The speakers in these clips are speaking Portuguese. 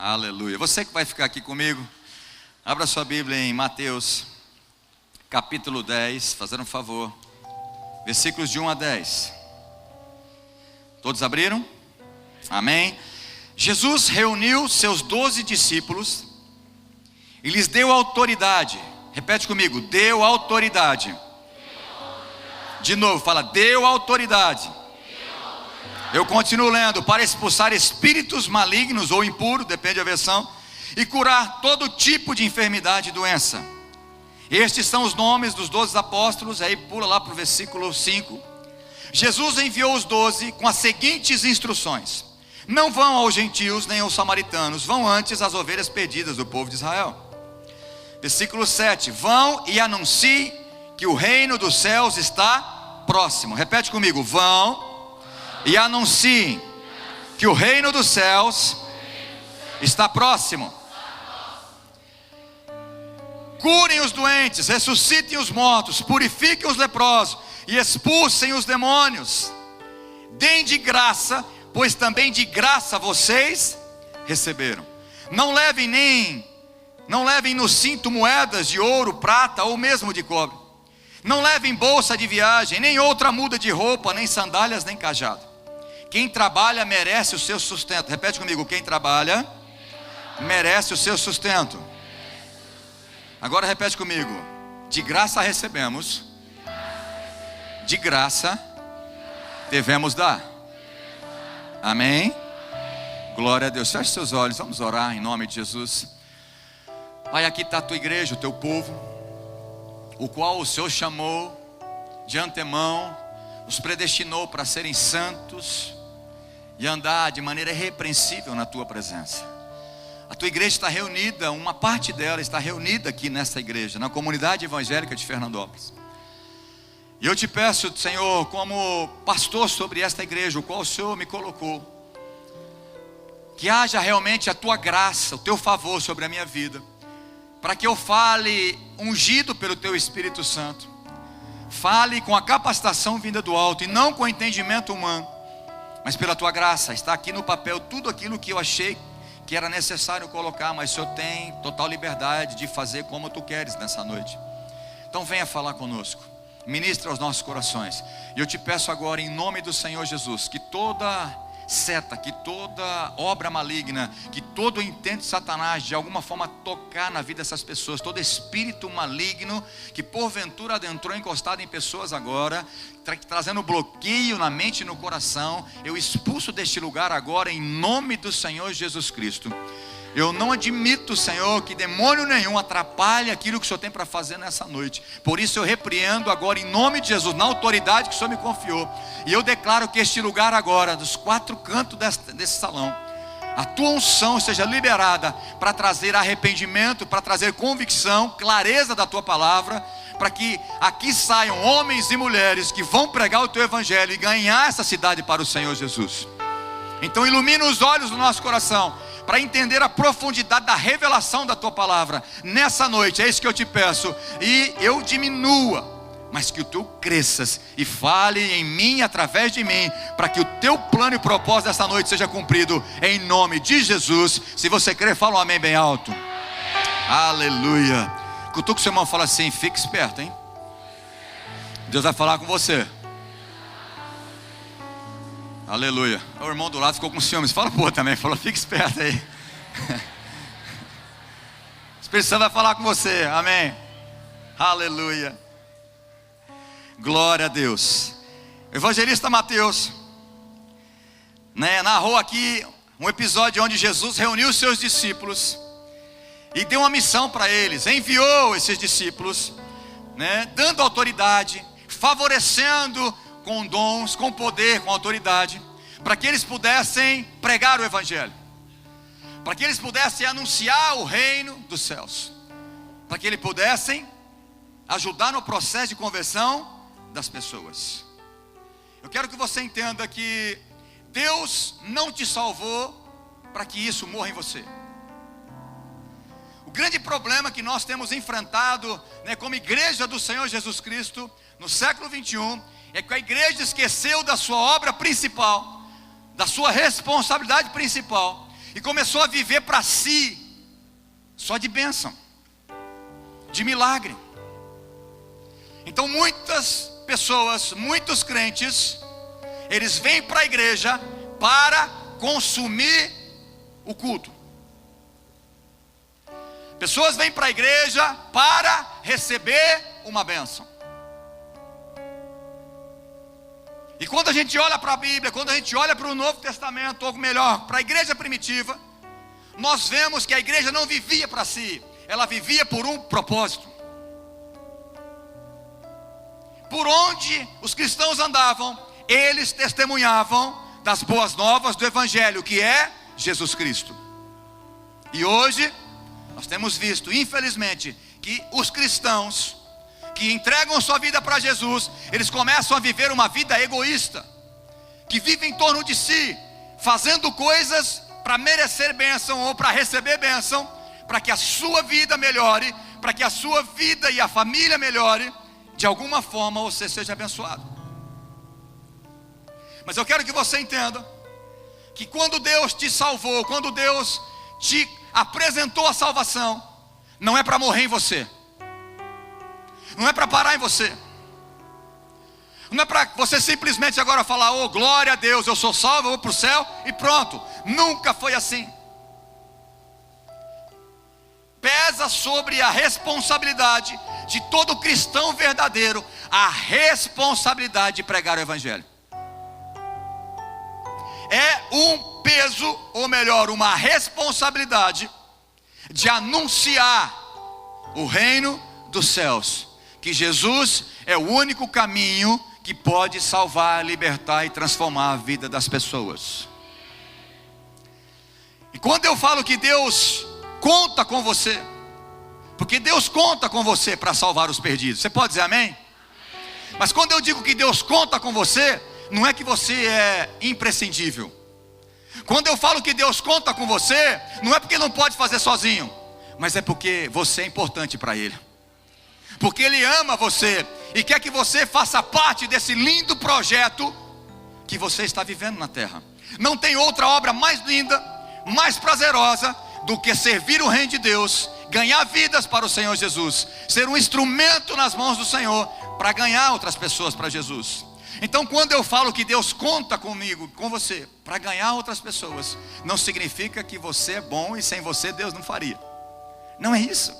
Aleluia. Você que vai ficar aqui comigo, abra sua Bíblia em Mateus, capítulo 10, fazendo um favor, versículos de 1 a 10. Todos abriram? Amém. Jesus reuniu seus 12 discípulos e lhes deu autoridade. Repete comigo, deu autoridade. De novo, fala, deu autoridade. Eu continuo lendo, para expulsar espíritos malignos ou impuros, depende da versão, e curar todo tipo de enfermidade e doença. Estes são os nomes dos 12 apóstolos. Aí pula lá para o versículo 5. Jesus enviou os 12 com as seguintes instruções: não vão aos gentios nem aos samaritanos, vão antes às ovelhas perdidas do povo de Israel. Versículo 7, vão e anunciem que o reino dos céus está próximo. Repete comigo, vão e anunciem que o reino dos céus está próximo. Curem os doentes, ressuscitem os mortos, purifiquem os leprosos e expulsem os demônios. Deem de graça, pois também de graça vocês receberam. Não levem no cinto moedas de ouro, prata ou mesmo de cobre. Não levem bolsa de viagem, nem outra muda de roupa, nem sandálias, nem cajado. Quem trabalha merece o seu sustento. Repete comigo, quem trabalha merece o seu sustento. Agora repete comigo, de graça recebemos, de graça devemos dar. Amém? Glória a Deus. Feche seus olhos, vamos orar em nome de Jesus. Pai, aqui está a tua igreja, o teu povo, o qual o Senhor chamou de antemão, os predestinou para serem santos e andar de maneira irrepreensível na tua presença. A tua igreja está reunida, uma parte dela está reunida aqui nessa igreja, na comunidade evangélica de Fernandópolis. E eu te peço, Senhor, como pastor sobre esta igreja, o qual o Senhor me colocou, que haja realmente a tua graça, o teu favor sobre a minha vida, para que eu fale ungido pelo teu Espírito Santo, fale com a capacitação vinda do alto e não com o entendimento humano, mas pela tua graça. Está aqui no papel tudo aquilo que eu achei que era necessário colocar, mas o Senhor tem total liberdade de fazer como tu queres nessa noite. Então venha falar conosco, ministra aos nossos corações. E eu te peço agora em nome do Senhor Jesus, que toda seta, que toda obra maligna, que todo intento de Satanás de alguma forma tocar na vida dessas pessoas, todo espírito maligno que porventura adentrou encostado em pessoas agora, trazendo bloqueio na mente e no coração, eu expulso deste lugar agora em nome do Senhor Jesus Cristo. Eu não admito, Senhor, que demônio nenhum atrapalhe aquilo que o Senhor tem para fazer nessa noite. Por isso eu repreendo agora em nome de Jesus, na autoridade que o Senhor me confiou. E eu declaro que este lugar agora, dos 4 cantos desse salão, a tua unção seja liberada para trazer arrependimento, para trazer convicção, clareza da tua palavra, para que aqui saiam homens e mulheres que vão pregar o teu evangelho e ganhar essa cidade para o Senhor Jesus. Então ilumina os olhos do nosso coração, para entender a profundidade da revelação da tua palavra nessa noite. É isso que eu te peço. E eu diminua, mas que o tu cresças e fale em mim, através de mim, para que o teu plano e propósito dessa noite seja cumprido em nome de Jesus. Se você crer, fala um amém bem alto. Aleluia. Cutuca o seu irmão e fala assim: fique esperto, hein? Deus vai falar com você. Aleluia. O irmão do lado ficou com ciúmes. Fala pô também, falou, fique esperto aí. O Espírito Santo vai falar com você, amém. Aleluia. Glória a Deus. O evangelista Mateus narrou aqui um episódio onde Jesus reuniu os seus discípulos e deu uma missão para eles. Enviou esses discípulos, dando autoridade, favorecendo com dons, com poder, com autoridade, para que eles pudessem pregar o evangelho, para que eles pudessem anunciar o reino dos céus, para que eles pudessem ajudar no processo de conversão das pessoas. Eu quero que você entenda que Deus não te salvou para que isso morra em você. O grande problema que nós temos enfrentado, como igreja do Senhor Jesus Cristo no século 21, é que a igreja esqueceu da sua obra principal, da sua responsabilidade principal, e começou a viver para si, só de bênção, de milagre. Então muitas pessoas, muitos crentes, eles vêm para a igreja para consumir o culto. Pessoas vêm para a igreja para receber uma bênção. E quando a gente olha para a Bíblia, quando a gente olha para o Novo Testamento, ou melhor, para a igreja primitiva, nós vemos que a igreja não vivia para si, ela vivia por um propósito. Por onde os cristãos andavam, eles testemunhavam das boas novas do Evangelho, que é Jesus Cristo. E hoje, nós temos visto, infelizmente, que os cristãos que entregam sua vida para Jesus, eles começam a viver uma vida egoísta, que vive em torno de si, fazendo coisas para merecer bênção ou para receber bênção, para que a sua vida melhore, para que a sua vida e a família melhore, de alguma forma você seja abençoado. Mas eu quero que você entenda que quando Deus te salvou, quando Deus te apresentou a salvação, não é para morrer em você, não é para parar em você, não é para você simplesmente agora falar: oh, glória a Deus, eu sou salvo, eu vou para o céu e pronto. Nunca foi assim. Pesa sobre a responsabilidade de todo cristão verdadeiro a responsabilidade de pregar o Evangelho. É um peso, ou melhor, uma responsabilidade de anunciar o reino dos céus, que Jesus é o único caminho que pode salvar, libertar e transformar a vida das pessoas. E quando eu falo que Deus conta com você, porque Deus conta com você para salvar os perdidos, você pode dizer amém? Mas quando eu digo que Deus conta com você, não é que você é imprescindível. Quando eu falo que Deus conta com você, não é porque não pode fazer sozinho, mas é porque você é importante para Ele, porque Ele ama você e quer que você faça parte desse lindo projeto que você está vivendo na terra. Não tem outra obra mais linda, mais prazerosa do que servir o reino de Deus, ganhar vidas para o Senhor Jesus, ser um instrumento nas mãos do Senhor para ganhar outras pessoas para Jesus. Então quando eu falo que Deus conta comigo, com você, para ganhar outras pessoas, não significa que você é bom e sem você Deus não faria. Não é isso.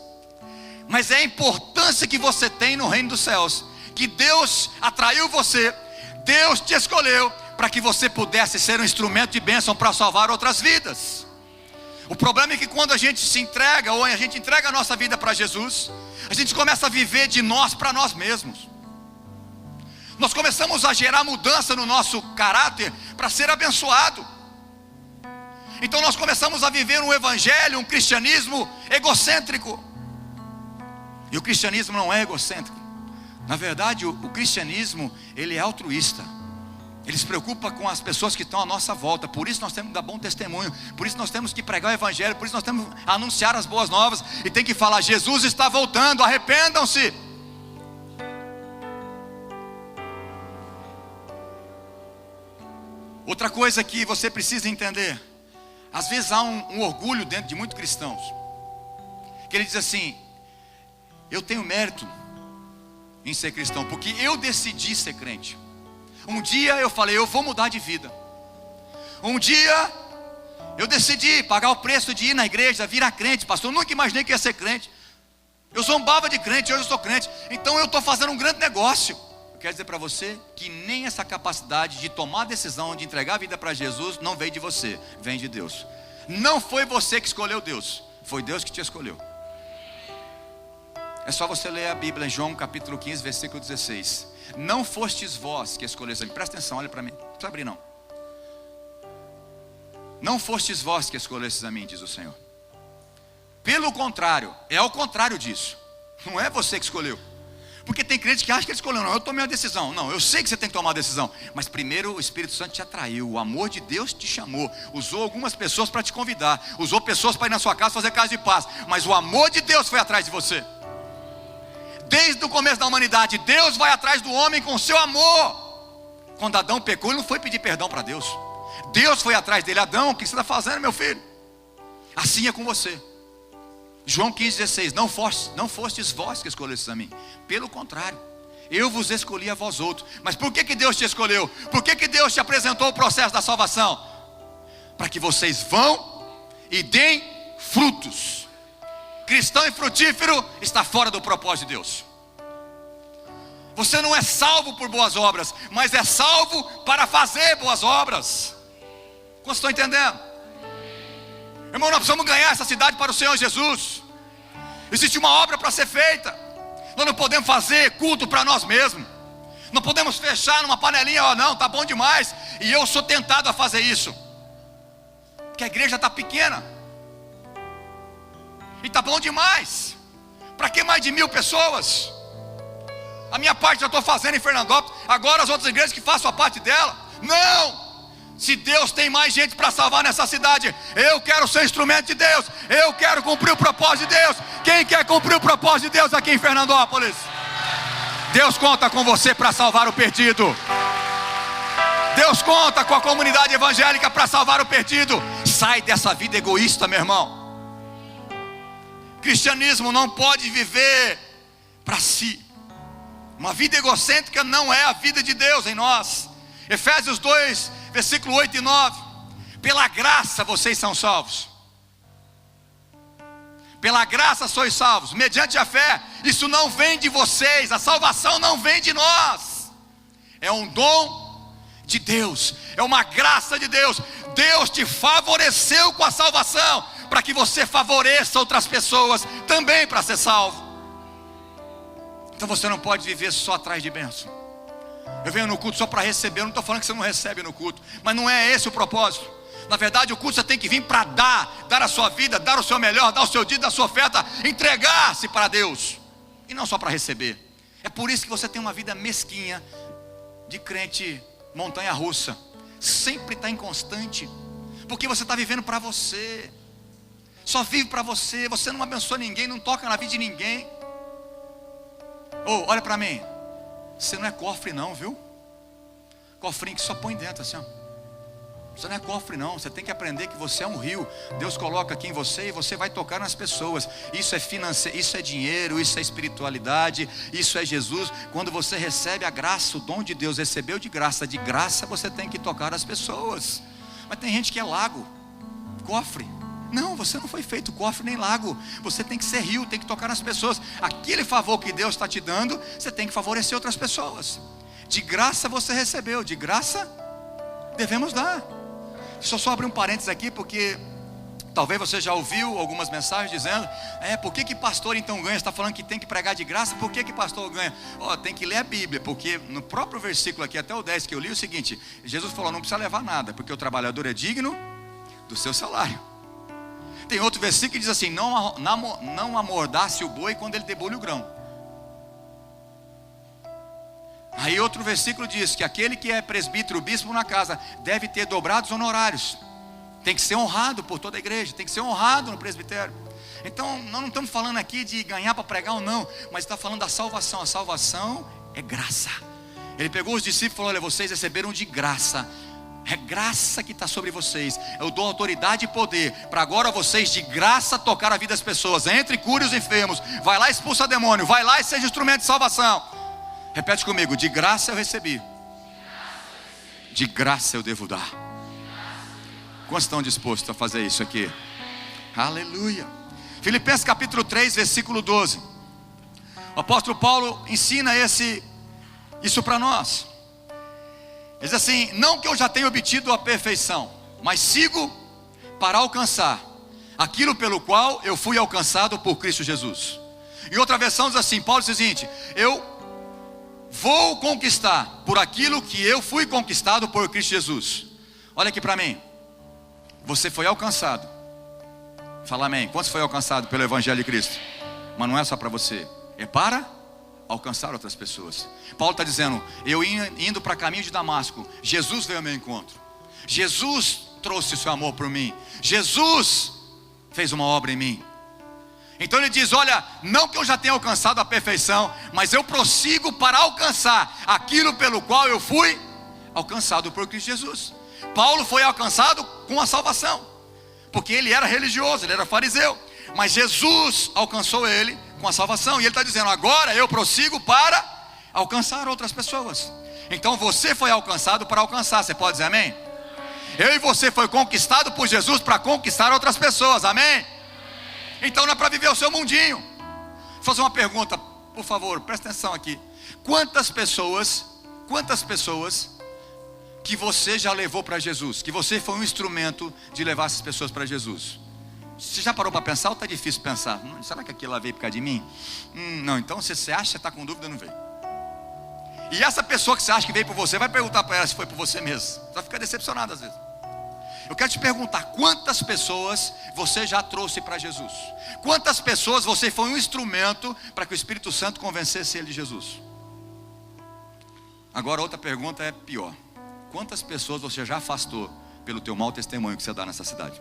Mas é a importância que você tem no reino dos céus, que Deus atraiu você, Deus te escolheu para que você pudesse ser um instrumento de bênção para salvar outras vidas. O problema é que quando a gente se entrega, ou a gente entrega a nossa vida para Jesus, a gente começa a viver de nós para nós mesmos. Nós começamos a gerar mudança no nosso caráter para ser abençoado. Então nós começamos a viver um evangelho, um cristianismo egocêntrico. E o cristianismo não é egocêntrico. Na verdade o cristianismo, ele é altruísta. Ele se preocupa com as pessoas que estão à nossa volta. Por isso nós temos que dar bom testemunho, por isso nós temos que pregar o evangelho, por isso nós temos que anunciar as boas novas, e tem que falar: Jesus está voltando, arrependam-se. Outra coisa que você precisa entender: às vezes há um orgulho dentro de muitos cristãos, que ele diz assim: eu tenho mérito em ser cristão, porque eu decidi ser crente. Um dia eu falei: eu vou mudar de vida. Um dia eu decidi pagar o preço de ir na igreja, virar crente. Pastor, eu nunca imaginei que ia ser crente. Eu zombava de crente, hoje eu sou crente. Então eu estou fazendo um grande negócio. Eu quero dizer para você que nem essa capacidade de tomar a decisão de entregar a vida para Jesus não veio de você, vem de Deus. Não foi você que escolheu Deus, foi Deus que te escolheu. É só você ler a Bíblia em João capítulo 15, versículo 16. Não fostes vós que escolheste a mim. Presta atenção, olha para mim. Não precisa abrir não. Não fostes vós que escolhestes a mim, diz o Senhor. Pelo contrário, é ao contrário disso. Não é você que escolheu. Porque tem crente que acha que ele escolheu. Não, eu tomei uma decisão. Não, eu sei que você tem que tomar uma decisão. Mas primeiro o Espírito Santo te atraiu. O amor de Deus te chamou. Usou algumas pessoas para te convidar. Usou pessoas para ir na sua casa fazer casa de paz. Mas o amor de Deus foi atrás de você. Desde o começo da humanidade, Deus vai atrás do homem com o seu amor. Quando Adão pecou, ele não foi pedir perdão para Deus. Deus foi atrás dele. Adão, o que você está fazendo, meu filho? assim é com você. João 15,16, não fostes vós que escolhestes a mim, pelo contrário, eu vos escolhi a vós outros. Mas por que Deus te escolheu? Por que Deus te apresentou o processo da salvação? Para que vocês vão e deem frutos. Cristão infrutífero está fora do propósito de Deus. Você não é salvo por boas obras, mas é salvo para fazer boas obras. Como estão entendendo? Irmão, nós precisamos ganhar essa cidade para o Senhor Jesus. Existe uma obra para ser feita. Nós não podemos fazer culto para nós mesmos. Não podemos fechar numa panelinha, ó, não, tá bom demais. E eu sou tentado a fazer isso, porque a igreja está pequena. E está bom demais. Para que mais de 1000 pessoas? A minha parte eu estou fazendo em Fernandópolis. Agora as outras igrejas que façam a parte dela. Não! Se Deus tem mais gente para salvar nessa cidade, eu quero ser instrumento de Deus. Eu quero cumprir o propósito de Deus. Quem quer cumprir o propósito de Deus aqui em Fernandópolis? Deus conta com você para salvar o perdido. Deus conta com a comunidade evangélica para salvar o perdido. Sai dessa vida egoísta, meu irmão. Cristianismo não pode viver para si. Uma vida egocêntrica não é a vida de Deus em nós. Efésios 2, versículo 8 e 9. Pela graça vocês são salvos. Pela graça sois salvos, mediante a fé. Isso não vem de vocês, a salvação não vem de nós. É um dom de Deus, é uma graça de Deus. Deus te favoreceu com a salvação, para que você favoreça outras pessoas também para ser salvo. Então você não pode viver só atrás de bênção. Eu venho no culto só para receber. Eu não estou falando que você não recebe no culto, mas não é esse o propósito. Na verdade o culto você tem que vir para dar a sua vida, dar o seu melhor, dar o seu dia, dar a sua oferta, entregar-se para Deus, e não só para receber. É por isso que você tem uma vida mesquinha, de crente montanha russa, sempre está inconstante, porque você está vivendo para você, só vive para você, você não abençoa ninguém, não toca na vida de ninguém. Olha para mim, você não é cofre não, viu? Cofrinho que só põe dentro assim, ó. Você não é cofre não, você tem que aprender que você é um rio. Deus coloca aqui em você e você vai tocar nas pessoas. Isso é financeiro, isso é dinheiro, isso é espiritualidade, isso é Jesus. Quando você recebe a graça, o dom de Deus, recebeu de graça você tem que tocar as pessoas. Mas tem gente que é lago, cofre. Não, você não foi feito cofre nem lago. Você tem que ser rio, tem que tocar nas pessoas. Aquele favor que Deus está te dando, você tem que favorecer outras pessoas. De graça você recebeu, de graça devemos dar. Deixa eu só abrir um parênteses aqui, porque talvez você já ouviu algumas mensagens dizendo: por que pastor então ganha? Você está falando que tem que pregar de graça, por que pastor ganha? Tem que ler a Bíblia, porque no próprio versículo aqui, até o 10 que eu li, é o seguinte: Jesus falou, não precisa levar nada, porque o trabalhador é digno do seu salário. Tem outro versículo que diz assim: não amordace o boi quando ele debulha o grão. Aí outro versículo diz que aquele que é presbítero, bispo na casa, deve ter dobrados honorários. Tem que ser honrado por toda a igreja, tem que ser honrado no presbitério. Então nós não estamos falando aqui de ganhar para pregar ou não, mas está falando da salvação. A salvação é graça. Ele pegou os discípulos e falou: olha, vocês receberam de graça. É graça que está sobre vocês. Eu dou autoridade e poder para agora vocês de graça tocar a vida das pessoas. Entre e cure os enfermos. Vai lá e expulsa demônio. Vai lá e seja instrumento de salvação. Repete comigo: de graça eu recebi, de graça eu devo dar. Quantos estão dispostos a fazer isso aqui? Aleluia. Filipenses capítulo 3, versículo 12. O apóstolo Paulo ensina isso para nós. Ele diz assim: não que eu já tenha obtido a perfeição, mas sigo para alcançar aquilo pelo qual eu fui alcançado por Cristo Jesus. Em outra versão diz assim, Paulo diz o seguinte: eu vou conquistar por aquilo que eu fui conquistado por Cristo Jesus. Olha aqui para mim. Você foi alcançado. Fala amém. Quantos foi alcançado pelo Evangelho de Cristo? Mas não é só para você, é para alcançar outras pessoas. Paulo está dizendo: eu indo para caminho de Damasco, Jesus veio ao meu encontro. Jesus trouxe o seu amor por mim. Jesus fez uma obra em mim. Então ele diz: olha, não que eu já tenha alcançado a perfeição, mas eu prossigo para alcançar aquilo pelo qual eu fui alcançado por Cristo Jesus. Paulo foi alcançado com a salvação. porque ele era religioso, ele era fariseu. Mas Jesus alcançou ele com a salvação. E ele está dizendo: agora eu prossigo para alcançar outras pessoas. Então você foi alcançado para alcançar. Você pode dizer amém? Eu e você foi conquistado por Jesus para conquistar outras pessoas, amém? Então não é para viver o seu mundinho. Vou fazer uma pergunta, por favor, presta atenção aqui. Quantas pessoas que você já levou para Jesus, que você foi um instrumento de levar essas pessoas para Jesus? Você já parou para pensar ou está difícil pensar? Será que aquilo lá veio por causa de mim? Não, então se você acha que você está com dúvida, não veio. E essa pessoa que você acha que veio por você, vai perguntar para ela se foi por você mesmo. Você vai ficar decepcionado às vezes. Eu quero te perguntar: quantas pessoas você já trouxe para Jesus? Quantas pessoas você foi um instrumento para que o Espírito Santo convencesse ele de Jesus? Agora outra pergunta é pior: quantas pessoas você já afastou pelo teu mau testemunho que você dá nessa cidade?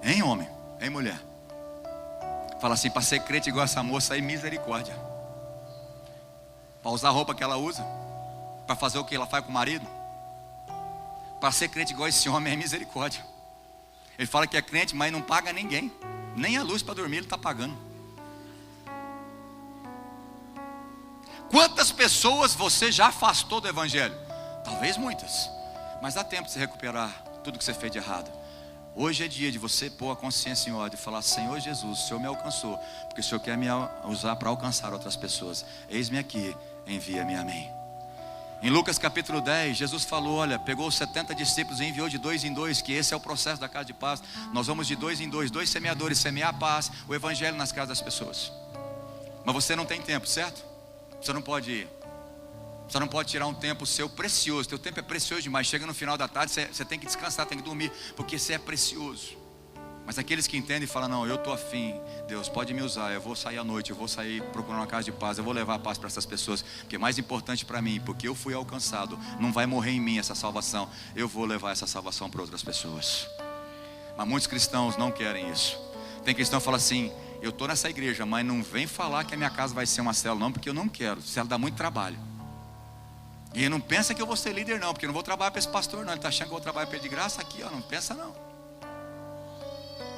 Hein, homem? Hein, mulher? Fala assim: para ser crente igual essa moça aí, misericórdia. Para usar a roupa que ela usa, para fazer o que ela faz com o marido. Para ser crente igual esse homem é misericórdia. Ele fala que é crente, mas não paga ninguém. Nem a luz para dormir ele está pagando. Quantas pessoas você já afastou do Evangelho? Talvez muitas, mas dá tempo de você recuperar tudo que você fez de errado. Hoje é dia de você pôr a consciência em ordem e falar: Senhor Jesus, o Senhor me alcançou, porque o Senhor quer me usar para alcançar outras pessoas. Eis-me aqui, envia-me, amém. Em Lucas capítulo 10, Jesus falou: olha, pegou os 70 discípulos e enviou de 2 em 2, que esse é o processo da casa de paz. Nós vamos de 2 em 2, 2 semeadores, semear a paz, o Evangelho nas casas das pessoas. Mas você não tem tempo, certo? Você não pode tirar um tempo seu precioso. Teu tempo é precioso demais. Chega no final da tarde, você tem que descansar, tem que dormir, porque você é precioso. Mas aqueles que entendem e falam: não, eu estou afim, Deus pode me usar, eu vou sair à noite, eu vou sair procurando uma casa de paz, eu vou levar a paz para essas pessoas, porque é mais importante para mim, porque eu fui alcançado, não vai morrer em mim essa salvação, eu vou levar essa salvação para outras pessoas. Mas muitos cristãos não querem isso. Tem cristão que fala assim: eu estou nessa igreja, mas não vem falar que a minha casa vai ser uma célula não, porque eu não quero, célula dá muito trabalho. E não pensa que eu vou ser líder não, porque eu não vou trabalhar para esse pastor não, ele está achando que eu vou trabalhar para ele de graça aqui, ó, não pensa não.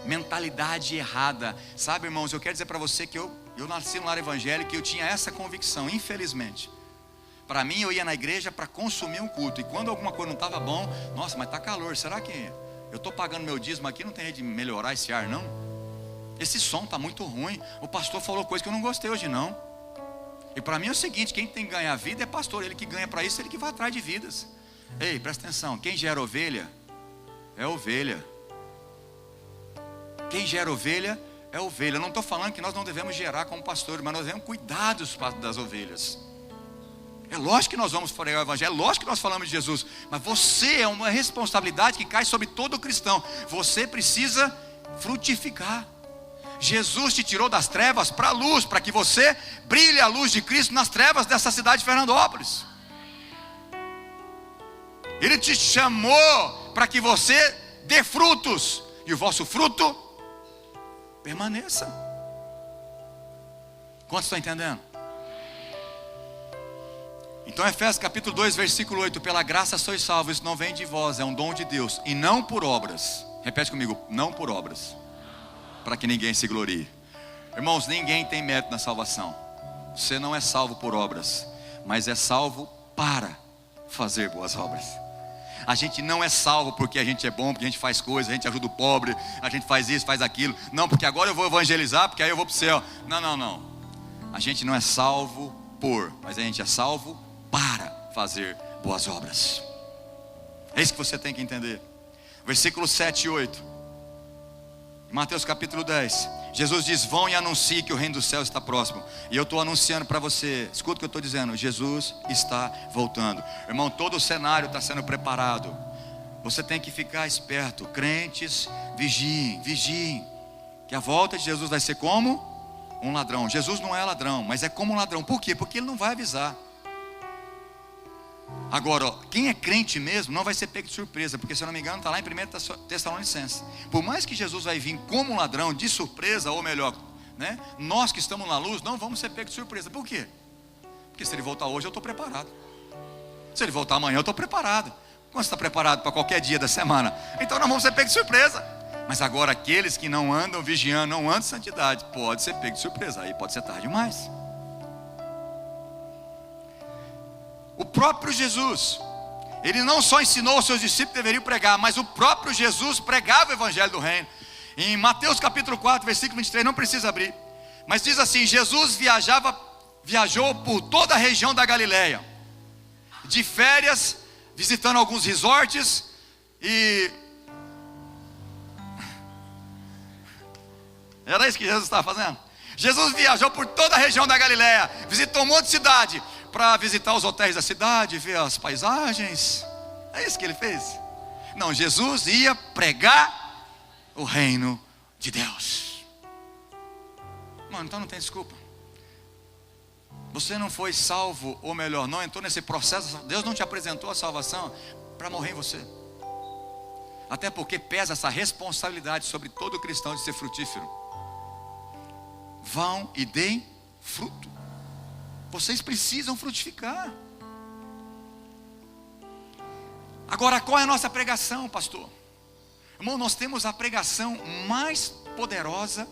Mentalidade errada. Sabe, irmãos, eu quero dizer para você que eu nasci no lar evangélico e eu tinha essa convicção, infelizmente. Para mim, eu ia na igreja para consumir um culto, e quando alguma coisa não estava bom: nossa, mas está calor, será que eu estou pagando meu dízimo aqui, não tem jeito de melhorar esse ar não? Esse som está muito ruim, o pastor falou coisa que eu não gostei hoje não. E para mim é o seguinte: quem tem que ganhar vida é pastor, ele que ganha para isso, ele que vai atrás de vidas. Ei, presta atenção, quem gera ovelha é ovelha. Quem gera ovelha é ovelha. Eu não estou falando que nós não devemos gerar como pastores, mas nós devemos cuidar das ovelhas. É lógico que nós vamos pregar o Evangelho, é lógico que nós falamos de Jesus, mas você é uma responsabilidade que cai sobre todo cristão. Você precisa frutificar. Jesus te tirou das trevas para a luz, para que você brilhe a luz de Cristo nas trevas dessa cidade de Fernandópolis. Ele te chamou para que você dê frutos, e o vosso fruto permaneça. Quantos estão entendendo? Então Efésios capítulo 2 versículo 8: pela graça sois salvos, isso não vem de vós, é um dom de Deus, e não por obras. Repete comigo: não por obras, para que ninguém se glorie. Irmãos, ninguém tem mérito na salvação. Você não é salvo por obras, mas é salvo para fazer boas obras. A gente não é salvo porque a gente é bom, porque a gente faz coisas, a gente ajuda o pobre, a gente faz isso, faz aquilo. Não, porque agora eu vou evangelizar, porque aí eu vou para o céu. Não. A gente não é salvo mas a gente é salvo para fazer boas obras. É isso que você tem que entender. Versículos 7 e 8. Mateus capítulo 10. Jesus diz: vão e anuncie que o reino dos céus está próximo. E eu estou anunciando para você, escuta o que eu estou dizendo: Jesus está voltando. Irmão, todo o cenário está sendo preparado. Você tem que ficar esperto. Crentes, vigiem, que a volta de Jesus vai ser como um ladrão. Jesus não é ladrão, mas é como um ladrão. Por quê? Porque ele não vai avisar. Agora, quem é crente mesmo não vai ser pego de surpresa, porque se eu não me engano está lá em 1 Tessalonicenses. Por mais que Jesus vai vir como um ladrão de surpresa, ou melhor, né, nós que estamos na luz não vamos ser pego de surpresa. Por quê? Porque se ele voltar hoje eu estou preparado. Se ele voltar amanhã eu estou preparado. Quanto está preparado para qualquer dia da semana? Então não vamos ser pegos de surpresa. Mas agora aqueles que não andam vigiando, não andam em santidade, pode ser pego de surpresa. Aí pode ser tarde demais. O próprio Jesus, ele não só ensinou os seus discípulos que deveriam pregar, mas o próprio Jesus pregava o evangelho do reino. Em Mateus capítulo 4, versículo 23, não precisa abrir, mas diz assim: Jesus viajou por toda a região da Galileia, de férias, visitando alguns resorts, e era isso que Jesus estava fazendo. Jesus viajou por toda a região da Galileia, visitou um monte de cidade, para visitar os hotéis da cidade, ver as paisagens. É isso que ele fez? Não, Jesus ia pregar o reino de Deus. Mano, então não tem desculpa. Você não foi salvo, ou melhor, não entrou nesse processo. Deus não te apresentou a salvação para morrer em você. Até porque pesa essa responsabilidade sobre todo cristão de ser frutífero. Vão e deem fruto. Vocês precisam frutificar. Agora, qual é a nossa pregação, pastor? Irmão, nós temos a pregação mais poderosa,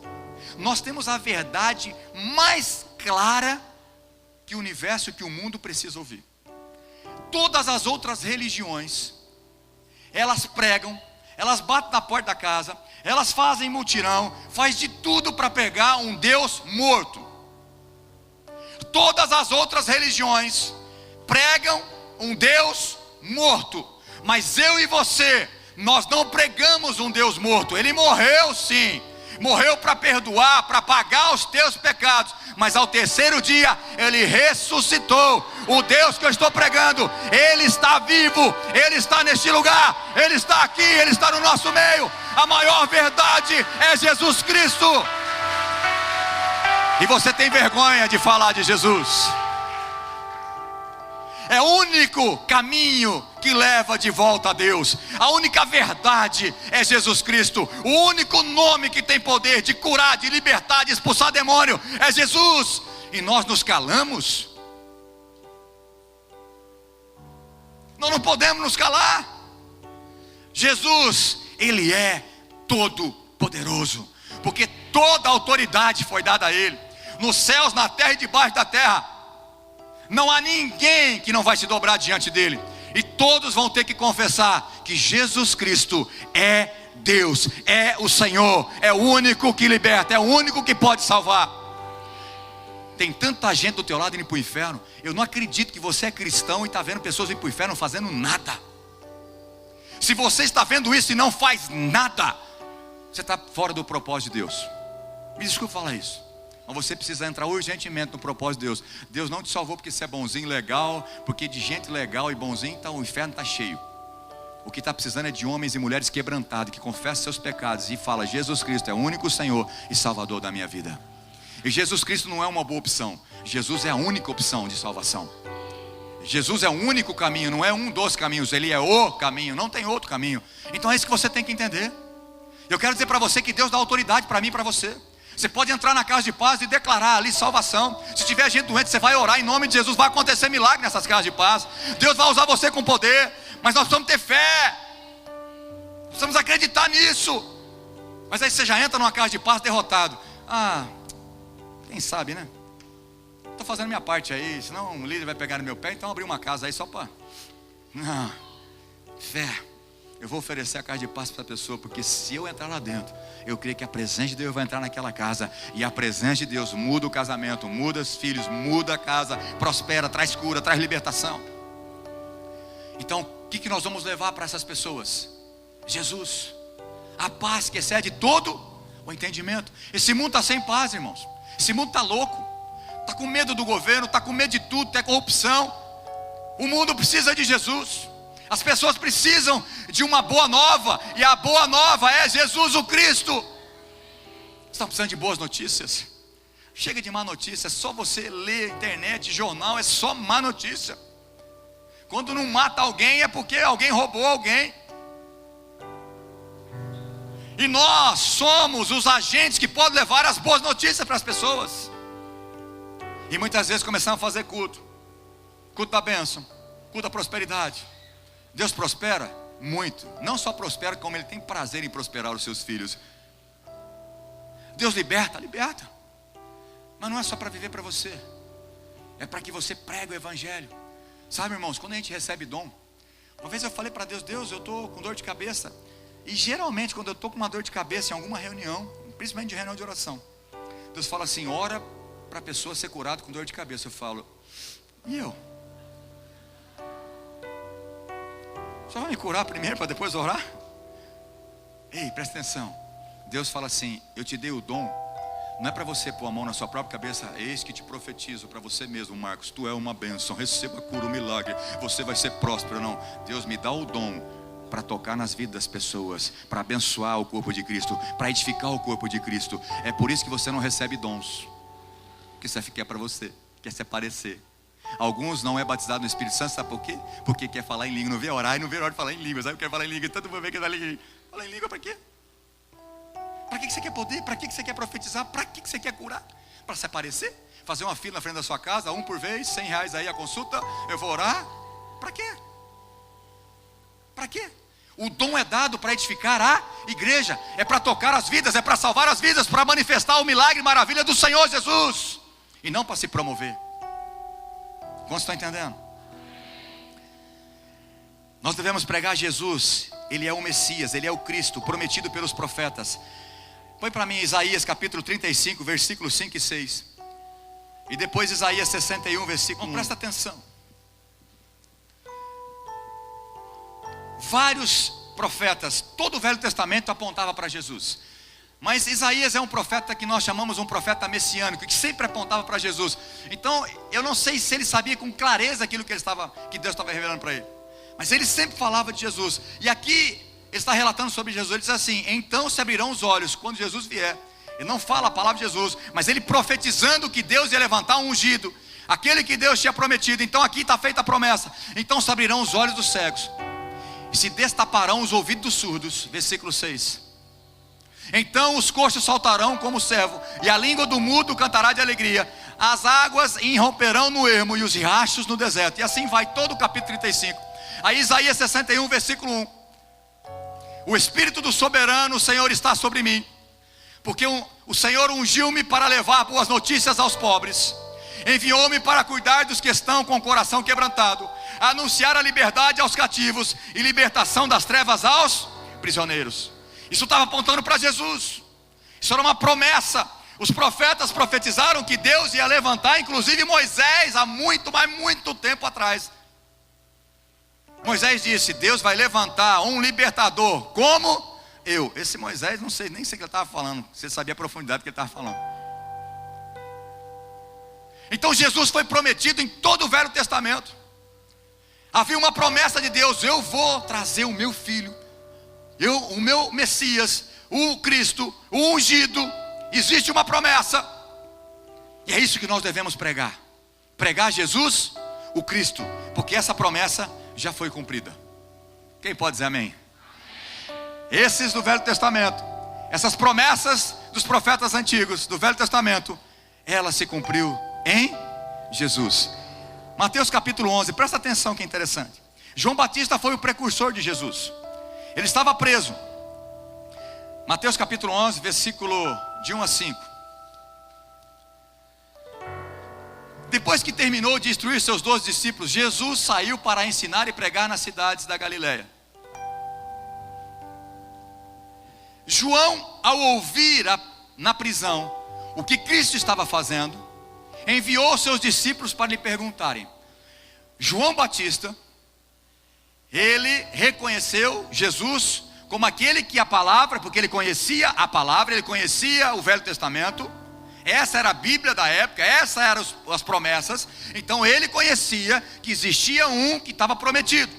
nós temos a verdade mais clara que o universo e que o mundo precisa ouvir. Todas as outras religiões, elas pregam, elas batem na porta da casa, elas fazem mutirão, faz de tudo para pregar um Deus morto. Todas as outras religiões pregam um Deus morto, mas eu e você, nós não pregamos um Deus morto. Ele morreu sim, morreu para perdoar, para pagar os teus pecados, mas ao terceiro dia Ele ressuscitou. O Deus que eu estou pregando, Ele está vivo, Ele está neste lugar, Ele está aqui, Ele está no nosso meio. A maior verdade é Jesus Cristo. E você tem vergonha de falar de Jesus? É o único caminho que leva de volta a Deus. A única verdade é Jesus Cristo. O único nome que tem poder de curar, de libertar, de expulsar demônio é Jesus. E nós nos calamos? Nós não podemos nos calar. Jesus, Ele é todo poderoso, porque toda a autoridade foi dada a Ele, nos céus, na terra e debaixo da terra. Não há ninguém que não vai se dobrar diante dele, e todos vão ter que confessar que Jesus Cristo é Deus, é o Senhor, é o único que liberta, é o único que pode salvar. Tem tanta gente do teu lado indo para o inferno. Eu não acredito que você é cristão e está vendo pessoas indo para o inferno fazendo nada. Se você está vendo isso e não faz nada, você está fora do propósito de Deus. Me desculpe falar isso, mas você precisa entrar urgentemente no propósito de Deus. Deus não te salvou porque você é bonzinho, legal, porque de gente legal e bonzinho, então o inferno está cheio. O que está precisando é de homens e mulheres quebrantados, que confessam seus pecados e falam: Jesus Cristo é o único Senhor e Salvador da minha vida. E Jesus Cristo não é uma boa opção, Jesus é a única opção de salvação. Jesus é o único caminho, não é um dos caminhos, Ele é o caminho, não tem outro caminho. Então é isso que você tem que entender. Eu quero dizer para você que Deus dá autoridade para mim e para você. Você pode entrar na casa de paz e declarar ali salvação. Se tiver gente doente, você vai orar em nome de Jesus. Vai acontecer milagre nessas casas de paz. Deus vai usar você com poder. Mas nós precisamos ter fé. Precisamos acreditar nisso. Mas aí você já entra numa casa de paz derrotado. Quem sabe, né? Estou fazendo minha parte aí. Senão o líder vai pegar no meu pé. Então abrir uma casa aí só para... Não. Fé. Eu vou oferecer a casa de paz para a pessoa, porque se eu entrar lá dentro, eu creio que a presença de Deus vai entrar naquela casa, e a presença de Deus muda o casamento, muda os filhos, muda a casa, prospera, traz cura, traz libertação. Então o que nós vamos levar para essas pessoas? Jesus, a paz que excede todo o entendimento. Esse mundo está sem paz, irmãos. Esse mundo está louco, está com medo do governo, está com medo de tudo, tem corrupção. O mundo precisa de Jesus. As pessoas precisam de uma boa nova, e a boa nova é Jesus o Cristo. Você está precisando de boas notícias? Chega de má notícia. É só você ler internet, jornal, é só má notícia. Quando não mata alguém é porque alguém roubou alguém. E nós somos os agentes que podem levar as boas notícias para as pessoas. E muitas vezes começamos a fazer culto da bênção, culto da prosperidade. Deus prospera? Muito. Não só prospera, como Ele tem prazer em prosperar os seus filhos. Deus liberta? Liberta. Mas não é só para viver para você. É para que você pregue o Evangelho. Sabe, irmãos, quando a gente recebe dom. Uma vez eu falei para Deus: Deus, eu estou com dor de cabeça. E geralmente quando eu estou com uma dor de cabeça em alguma reunião, principalmente de reunião de oração, Deus fala assim: ora para a pessoa ser curada com dor de cabeça. Eu falo: e eu? Só vai me curar primeiro para depois orar? Ei, presta atenção. Deus fala assim: eu te dei o dom. Não é para você pôr a mão na sua própria cabeça. Eis que te profetizo para você mesmo, Marcos. Tu é uma bênção, receba a cura, o milagre. Você vai ser próspero. Não, Deus me dá o dom para tocar nas vidas das pessoas, para abençoar o corpo de Cristo, para edificar o corpo de Cristo. É por isso que você não recebe dons, porque isso aqui é para você, quer se aparecer. Alguns não é batizado no Espírito Santo, sabe por quê? Porque quer falar em língua, não vê orar e não vê hora de falar em línguas. Aí eu quero falar em língua, todo mundo vê que dá língua. Falar em língua para quê? Para que você quer poder? Para que você quer profetizar? Para que você quer curar? Para se aparecer? Fazer uma fila na frente da sua casa, um por vez, R$100 aí a consulta, eu vou orar? Para quê? Para quê? O dom é dado para edificar a igreja, é para tocar as vidas, é para salvar as vidas, para manifestar o milagre e maravilha do Senhor Jesus, e não para se promover. Quantos estão entendendo? Nós devemos pregar Jesus. Ele é o Messias, Ele é o Cristo, prometido pelos profetas. Põe para mim Isaías capítulo 35, versículos 5 e 6. E depois Isaías 61, versículo 1. Presta atenção. Vários profetas, todo o Velho Testamento apontava para Jesus. Mas Isaías é um profeta que nós chamamos um profeta messiânico, que sempre apontava para Jesus. Então, eu não sei se ele sabia com clareza aquilo que Deus estava revelando para ele. Mas ele sempre falava de Jesus. E aqui ele está relatando sobre Jesus. Ele diz assim: então se abrirão os olhos quando Jesus vier. Ele não fala a palavra de Jesus, mas ele profetizando que Deus ia levantar um ungido, aquele que Deus tinha prometido. Então aqui está feita a promessa. Então se abrirão os olhos dos cegos e se destaparão os ouvidos dos surdos. Versículo 6. Então os coxos saltarão como o servo, e a língua do mudo cantará de alegria. As águas irromperão no ermo, e os riachos no deserto. E assim vai todo o capítulo 35. Aí Isaías 61, versículo 1. O Espírito do soberano, o Senhor, está sobre mim, porque o Senhor ungiu-me para levar boas notícias aos pobres. Enviou-me para cuidar dos que estão com o coração quebrantado, anunciar a liberdade aos cativos e libertação das trevas aos prisioneiros. Isso estava apontando para Jesus. Isso era uma promessa. Os profetas profetizaram que Deus ia levantar, inclusive Moisés, há muito, mas muito tempo atrás. Moisés disse: Deus vai levantar um libertador como eu. Esse Moisés, não sei, nem sei o que ele estava falando. Você sabia a profundidade que ele estava falando. Então Jesus foi prometido em todo o Velho Testamento. Havia uma promessa de Deus: eu vou trazer o meu filho, o meu Messias, o Cristo, o ungido. Existe uma promessa. E é isso que nós devemos pregar. Pregar Jesus, o Cristo, porque essa promessa já foi cumprida. Quem pode dizer amém? Esses do Velho Testamento, essas promessas dos profetas antigos do Velho Testamento, ela se cumpriu em Jesus. Mateus capítulo 11, presta atenção que é interessante. João Batista foi o precursor de Jesus. Ele estava preso. Mateus capítulo 11, versículo de 1 a 5. Depois que terminou de instruir seus 12 discípulos, Jesus saiu para ensinar e pregar nas cidades da Galileia. João, ao ouvir na prisão o que Cristo estava fazendo, enviou seus discípulos para lhe perguntarem. João Batista, ele reconheceu Jesus como aquele que a palavra, porque ele conhecia a palavra, ele conhecia o Velho Testamento. Essa era a Bíblia da época, essas eram as promessas. Então ele conhecia que existia um que estava prometido.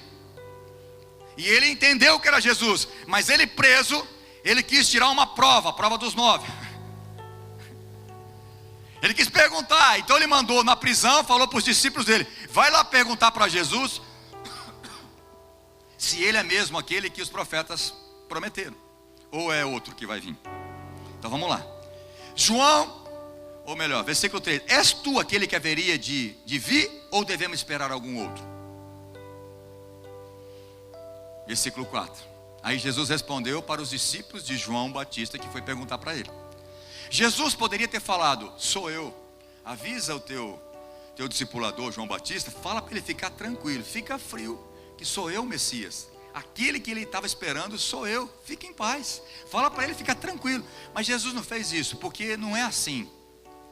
E ele entendeu que era Jesus. Mas ele preso, ele quis tirar uma prova, a prova dos 9. Ele quis perguntar, então ele mandou na prisão, falou para os discípulos dele: vai lá perguntar para Jesus se ele é mesmo aquele que os profetas prometeram, ou é outro que vai vir. Então vamos lá. João, ou melhor, versículo 3: és tu aquele que haveria de vir, ou devemos esperar algum outro? Versículo 4. Aí Jesus respondeu para os discípulos de João Batista, que foi perguntar para ele. Jesus poderia ter falado: sou eu. Avisa o teu discipulador João Batista, fala para ele ficar tranquilo, fica frio, que sou eu o Messias. Aquele que ele estava esperando sou eu, fique em paz. Fala para ele ficar tranquilo. Mas Jesus não fez isso, porque não é assim.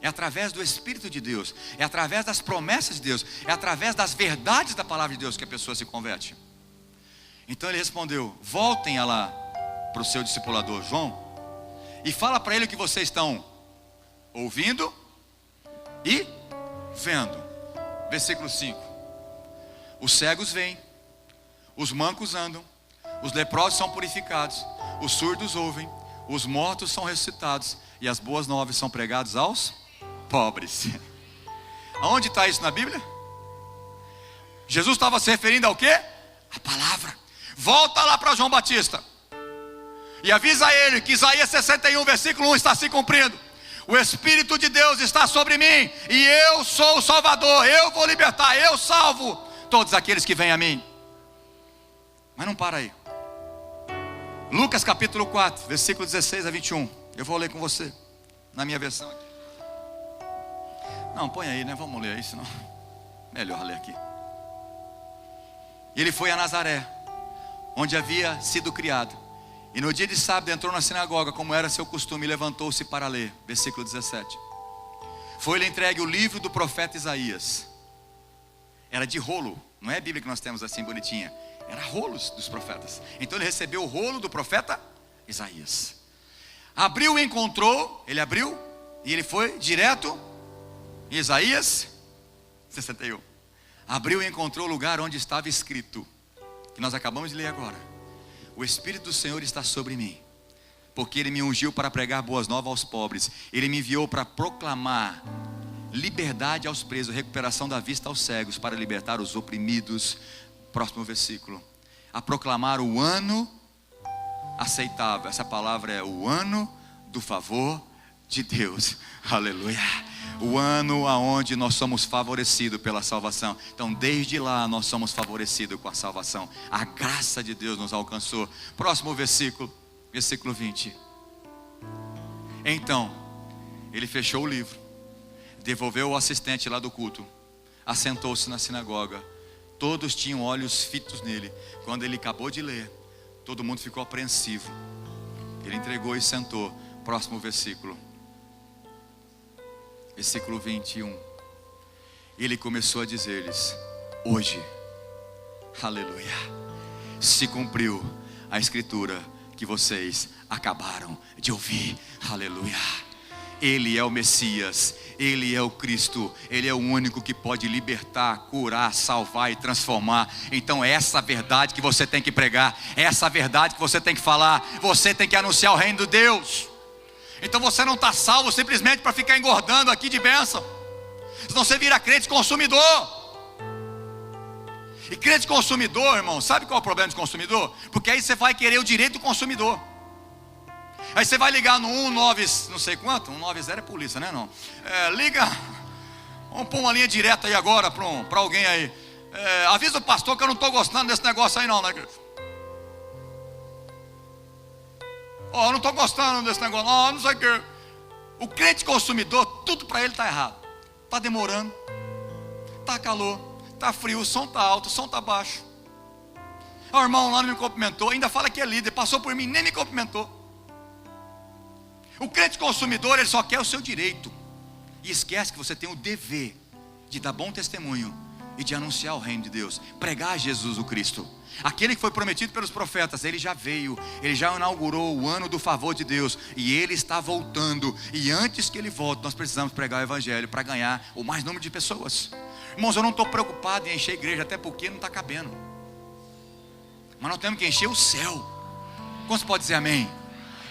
É através do Espírito de Deus, é através das promessas de Deus, é através das verdades da palavra de Deus que a pessoa se converte. Então ele respondeu: voltem lá para o seu discipulador João e fala para ele o que vocês estão ouvindo e vendo. Versículo 5. Os cegos veem, os mancos andam, os leprosos são purificados, os surdos ouvem, os mortos são ressuscitados e as boas novas são pregadas aos pobres. Aonde está isso na Bíblia? Jesus estava se referindo ao quê? A palavra. Volta lá para João Batista e avisa a ele que Isaías 61 versículo 1 está se cumprindo. O Espírito de Deus está sobre mim e eu sou o Salvador, eu vou libertar, eu salvo todos aqueles que vêm a mim. Mas não para aí. Lucas capítulo 4 versículo 16 a 21. Eu vou ler com você na minha versão aqui. Não, põe aí, né? Vamos ler aí, senão melhor ler aqui. Ele foi a Nazaré, onde havia sido criado, e no dia de sábado entrou na sinagoga, como era seu costume, e levantou-se para ler. Versículo 17. Foi-lhe entregue o livro do profeta Isaías. Era de rolo, não é a Bíblia que nós temos assim bonitinha, era rolos dos profetas. Então ele recebeu o rolo do profeta Isaías. Abriu e encontrou, ele abriu e ele foi direto em Isaías 61. Abriu e encontrou o lugar onde estava escrito, que nós acabamos de ler agora: o Espírito do Senhor está sobre mim, porque Ele me ungiu para pregar boas novas aos pobres. Ele me enviou para proclamar liberdade aos presos, recuperação da vista aos cegos, para libertar os oprimidos. Próximo versículo. A proclamar o ano aceitável. Essa palavra é o ano do favor de Deus. Aleluia. O ano aonde nós somos favorecidos pela salvação. Então desde lá nós somos favorecidos com a salvação. A graça de Deus nos alcançou. Próximo versículo, versículo 20. Então ele fechou o livro, devolveu o assistente lá do culto, assentou-se na sinagoga. Todos tinham olhos fitos nele. Quando ele acabou de ler, todo mundo ficou apreensivo. Ele entregou e sentou. Próximo versículo, versículo 21. Ele começou a dizer-lhes: hoje, aleluia, se cumpriu a escritura que vocês acabaram de ouvir. Aleluia. Ele é o Messias, Ele é o Cristo, Ele é o único que pode libertar, curar, salvar e transformar. Então é essa verdade que você tem que pregar, é essa verdade que você tem que falar. Você tem que anunciar o reino de Deus. Então você não está salvo simplesmente para ficar engordando aqui de bênção. Senão você vira crente consumidor. E crente consumidor, irmão, sabe qual é o problema de consumidor? Porque aí você vai querer o direito do consumidor. Aí você vai ligar no 190, não sei quanto, 190 é polícia, né? Não. Liga, vamos pôr uma linha direta aí agora para alguém aí. Avisa o pastor que eu não estou gostando desse negócio aí não, né, igreja? Eu não estou gostando desse negócio, não sei o que. O crente consumidor, tudo para ele está errado. Está demorando, está calor, está frio, o som está alto, o som está baixo. O irmão lá não me cumprimentou, ainda fala que é líder, passou por mim, nem me cumprimentou. O crente consumidor, ele só quer o seu direito. E esquece que você tem o dever de dar bom testemunho e de anunciar o reino de Deus. Pregar Jesus o Cristo. Aquele que foi prometido pelos profetas, ele já veio, ele já inaugurou o ano do favor de Deus. E ele está voltando. E antes que ele volte, nós precisamos pregar o evangelho para ganhar o mais número de pessoas. Irmãos, eu não estou preocupado em encher a igreja, até porque não está cabendo. Mas nós temos que encher o céu. Quantos podem dizer amém?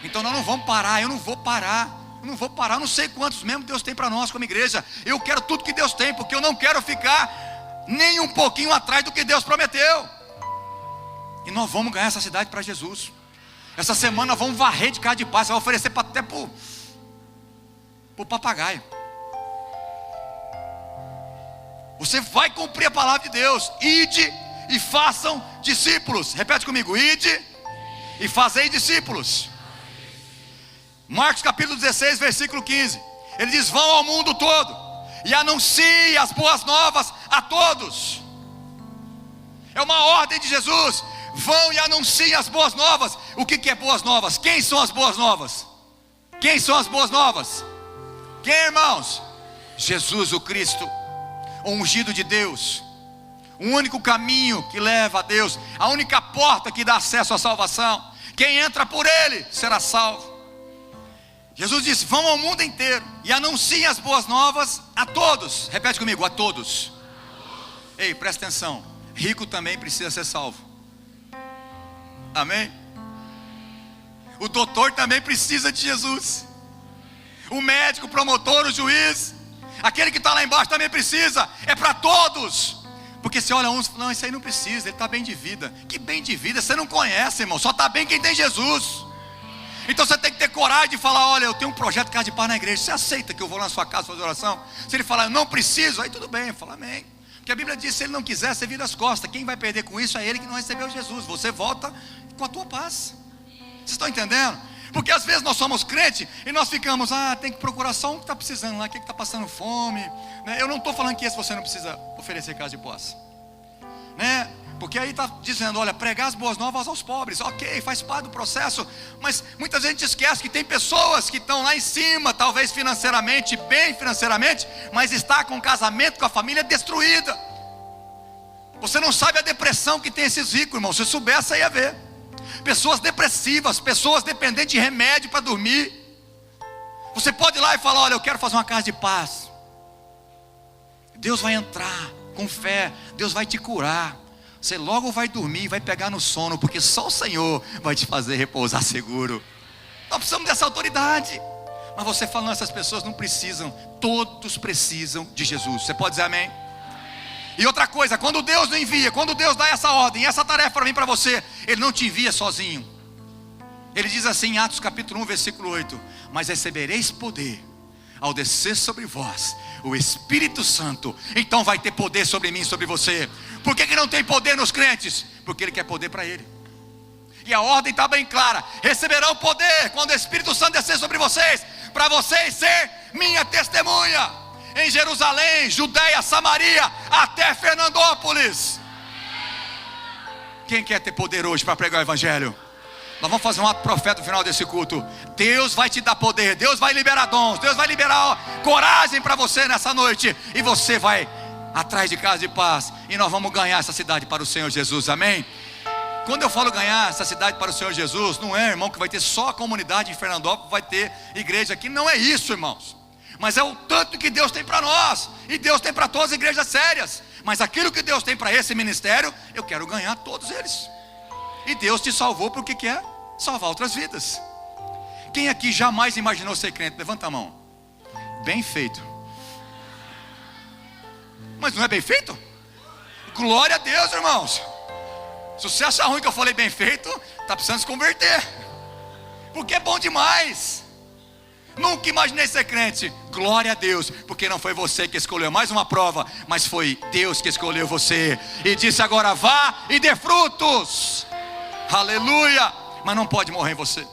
Então nós não vamos parar, eu não vou parar. Eu não sei quantos membros Deus tem para nós como igreja. Eu quero tudo que Deus tem, porque eu não quero ficar nem um pouquinho atrás do que Deus prometeu. E nós vamos ganhar essa cidade para Jesus. Essa semana vamos varrer de casa de paz. Vai oferecer até para o papagaio. Você vai cumprir a palavra de Deus. Ide e façam discípulos. Repete comigo: ide e fazei discípulos. Marcos capítulo 16, versículo 15. Ele diz: vão ao mundo todo e anunciem as boas novas a todos. É uma ordem de Jesus: vão e anunciem as boas novas. O que é boas novas? Quem são as boas novas? Quem são as boas novas? Quem, irmãos? Jesus o Cristo, o ungido de Deus, o único caminho que leva a Deus, a única porta que dá acesso à salvação. Quem entra por Ele será salvo. Jesus disse: vão ao mundo inteiro e anunciem as boas novas a todos. Repete comigo: a todos. Ei, presta atenção, rico também precisa ser salvo. Amém? O doutor também precisa de Jesus. O médico, o promotor, o juiz, aquele que está lá embaixo também precisa. É para todos. Porque você olha uns, não, esse aí não precisa, ele está bem de vida. Que bem de vida? Você não conhece, irmão. Só está bem quem tem Jesus. Então você tem que ter coragem de falar: olha, eu tenho um projeto Casa de Paz na igreja. Você aceita que eu vou lá na sua casa fazer oração? Se ele falar: eu não preciso, aí tudo bem, fala amém. Porque a Bíblia diz: se ele não quiser, você vira as costas. Quem vai perder com isso é ele que não recebeu Jesus. Você volta com a tua paz. Vocês estão entendendo? Porque às vezes nós somos crentes e nós ficamos: tem que procurar só um que está precisando lá, que está passando fome, né? Eu não estou falando que esse você não precisa oferecer casa de paz, né? Porque aí está dizendo: olha, pregar as boas novas aos pobres. Ok, faz parte do processo. Mas muita gente esquece que tem pessoas que estão lá em cima, talvez financeiramente, bem financeiramente, mas está com o casamento, com a família destruída. Você não sabe a depressão que tem esses ricos, irmão. Se soubesse, você ia ver. Pessoas depressivas, pessoas dependentes de remédio para dormir. Você pode ir lá e falar: olha, eu quero fazer uma casa de paz. Deus vai entrar com fé, Deus vai te curar. Você logo vai dormir e vai pegar no sono, porque só o Senhor vai te fazer repousar seguro. Nós precisamos dessa autoridade. Mas você falando, essas pessoas não precisam. Todos precisam de Jesus. Você pode dizer amém? E outra coisa, quando Deus não envia, quando Deus dá essa ordem, essa tarefa para mim, para você, Ele não te envia sozinho. Ele diz assim em Atos capítulo 1, versículo 8: mas recebereis poder ao descer sobre vós o Espírito Santo. Então vai ter poder sobre mim, sobre você. Por que não tem poder nos crentes? Porque Ele quer poder para Ele. E a ordem está bem clara: receberão poder quando o Espírito Santo descer sobre vocês, para vocês ser minha testemunha em Jerusalém, Judeia, Samaria, até Fernandópolis. Quem quer ter poder hoje para pregar o Evangelho? Nós vamos fazer um ato profético no final desse culto. Deus vai te dar poder, Deus vai liberar dons, Deus vai liberar coragem para você nessa noite. E você vai atrás de casa de paz, e nós vamos ganhar essa cidade para o Senhor Jesus, amém? Quando eu falo ganhar essa cidade para o Senhor Jesus, não é, irmão, que vai ter só a comunidade em Fernandópolis, vai ter igreja aqui. Não é isso, irmãos. Mas é o tanto que Deus tem para nós. E Deus tem para todas as igrejas sérias. Mas aquilo que Deus tem para esse ministério, eu quero ganhar todos eles. E Deus te salvou porque quer salvar outras vidas. Quem aqui jamais imaginou ser crente? Levanta a mão. Bem feito. Mas não é bem feito? Glória a Deus, irmãos. Se você achar ruim que eu falei bem feito, está precisando se converter. Porque é bom demais. Nunca imaginei ser crente. Glória a Deus, porque não foi você que escolheu. Mais uma prova, mas foi Deus que escolheu você. E disse: agora vá e dê frutos. Aleluia. Mas não pode morrer em você.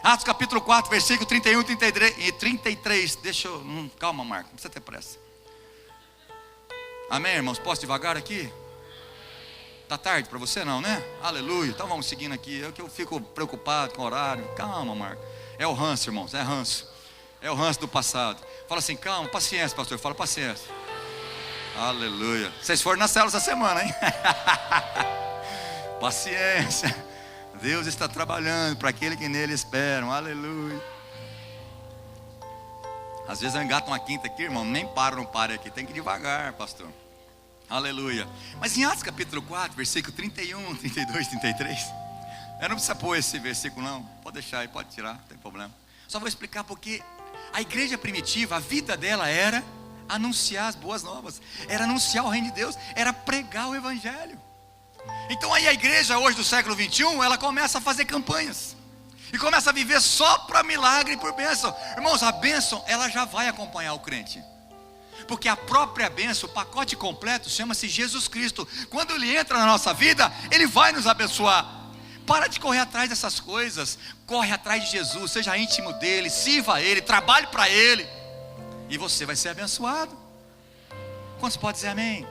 Atos capítulo 4, versículo 31 e 33. Deixa eu... calma, Marco, não precisa ter pressa. Amém, irmãos? Posso devagar aqui? Está tarde para você não, né? Aleluia. Então vamos seguindo aqui. É que eu fico preocupado com o horário. Calma, Marco. É o ranço, irmãos, é ranço. É o ranço do passado. Fala assim: calma, paciência, pastor. Fala paciência. Aleluia. Vocês foram na célula essa semana, hein? Paciência. Deus está trabalhando para aquele que nele esperam. Aleluia. Às vezes eu engato uma quinta aqui, irmão. Nem paro, não pare aqui. Tem que ir devagar, pastor. Aleluia. Mas em Atos capítulo 4, versículo 31, 32, 33. Eu não preciso pôr esse versículo não. Pode deixar aí, pode tirar, não tem problema. Só vou explicar porque a igreja primitiva, a vida dela era anunciar as boas novas. Era anunciar o reino de Deus. Era pregar o Evangelho. Então aí a igreja hoje do século 21, ela começa a fazer campanhas. E começa a viver só para milagre e por bênção. Irmãos, a bênção, ela já vai acompanhar o crente. Porque a própria bênção, o pacote completo, chama-se Jesus Cristo. Quando Ele entra na nossa vida, Ele vai nos abençoar. Para de correr atrás dessas coisas. Corre atrás de Jesus, seja íntimo dEle, sirva a Ele, trabalhe para Ele, e você vai ser abençoado. Quantos podem dizer amém?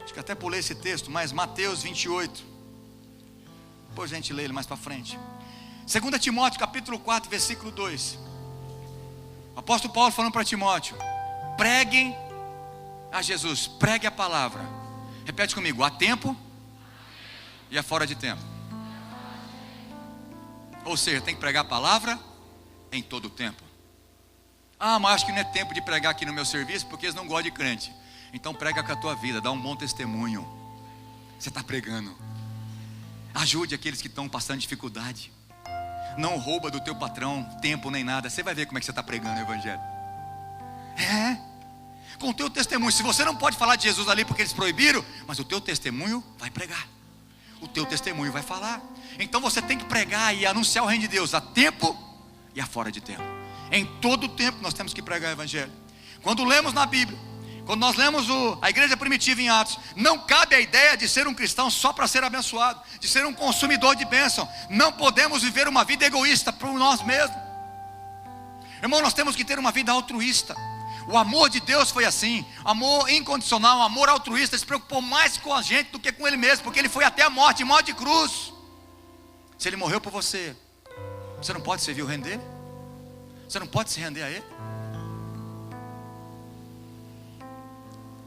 Acho que até pulei esse texto, mas Mateus 28. Depois a gente lê ele mais para frente. 2 Timóteo capítulo 4, versículo 2. O apóstolo Paulo falando para Timóteo: preguem a Jesus, pregue a palavra. Repete comigo: há tempo e há fora de tempo. Ou seja, tem que pregar a palavra em todo o tempo. Ah, mas acho que não é tempo de pregar aqui no meu serviço, porque eles não gostam de crente. Então prega com a tua vida, dá um bom testemunho. Você está pregando. Ajude aqueles que estão passando dificuldade. Não rouba do teu patrão tempo nem nada. Você vai ver como é que você está pregando o evangelho. Com o teu testemunho. Se você não pode falar de Jesus ali porque eles proibiram, mas o teu testemunho vai pregar. O teu testemunho vai falar. Então você tem que pregar e anunciar o reino de Deus a tempo e a fora de tempo. Em todo o tempo nós temos que pregar o evangelho. Quando lemos na Bíblia, quando nós lemos a igreja primitiva em Atos, não cabe a ideia de ser um cristão só para ser abençoado, de ser um consumidor de bênção. Não podemos viver uma vida egoísta por nós mesmos. Irmão, nós temos que ter uma vida altruísta. O amor de Deus foi assim, amor incondicional, amor altruísta. Ele se preocupou mais com a gente do que com Ele mesmo, porque Ele foi até a morte, morte de cruz. Se Ele morreu por você, você não pode servir o reino dele? Você não pode se render a Ele?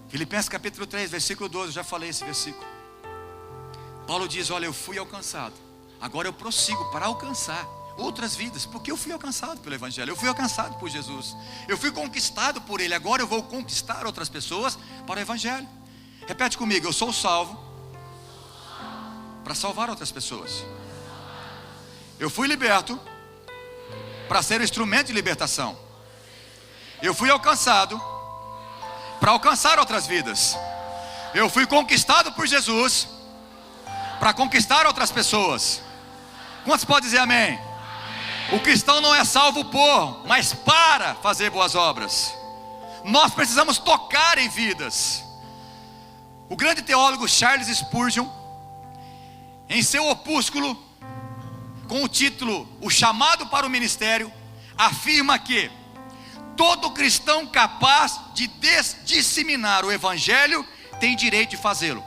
Filipenses capítulo 3, versículo 12, eu já falei esse versículo. Paulo diz: olha, eu fui alcançado, agora eu prossigo para alcançar outras vidas, porque eu fui alcançado pelo evangelho, eu fui alcançado por Jesus, eu fui conquistado por Ele, agora eu vou conquistar outras pessoas para o evangelho. Repete comigo: eu sou salvo para salvar outras pessoas. Eu fui liberto para ser um instrumento de libertação. Eu fui alcançado para alcançar outras vidas. Eu fui conquistado por Jesus para conquistar outras pessoas. Quantos podem dizer amém? O cristão não é salvo por, mas para fazer boas obras. Nós precisamos tocar em vidas. O grande teólogo Charles Spurgeon, em seu opúsculo com o título O Chamado para o Ministério, afirma que todo cristão capaz de disseminar o evangelho tem direito de fazê-lo.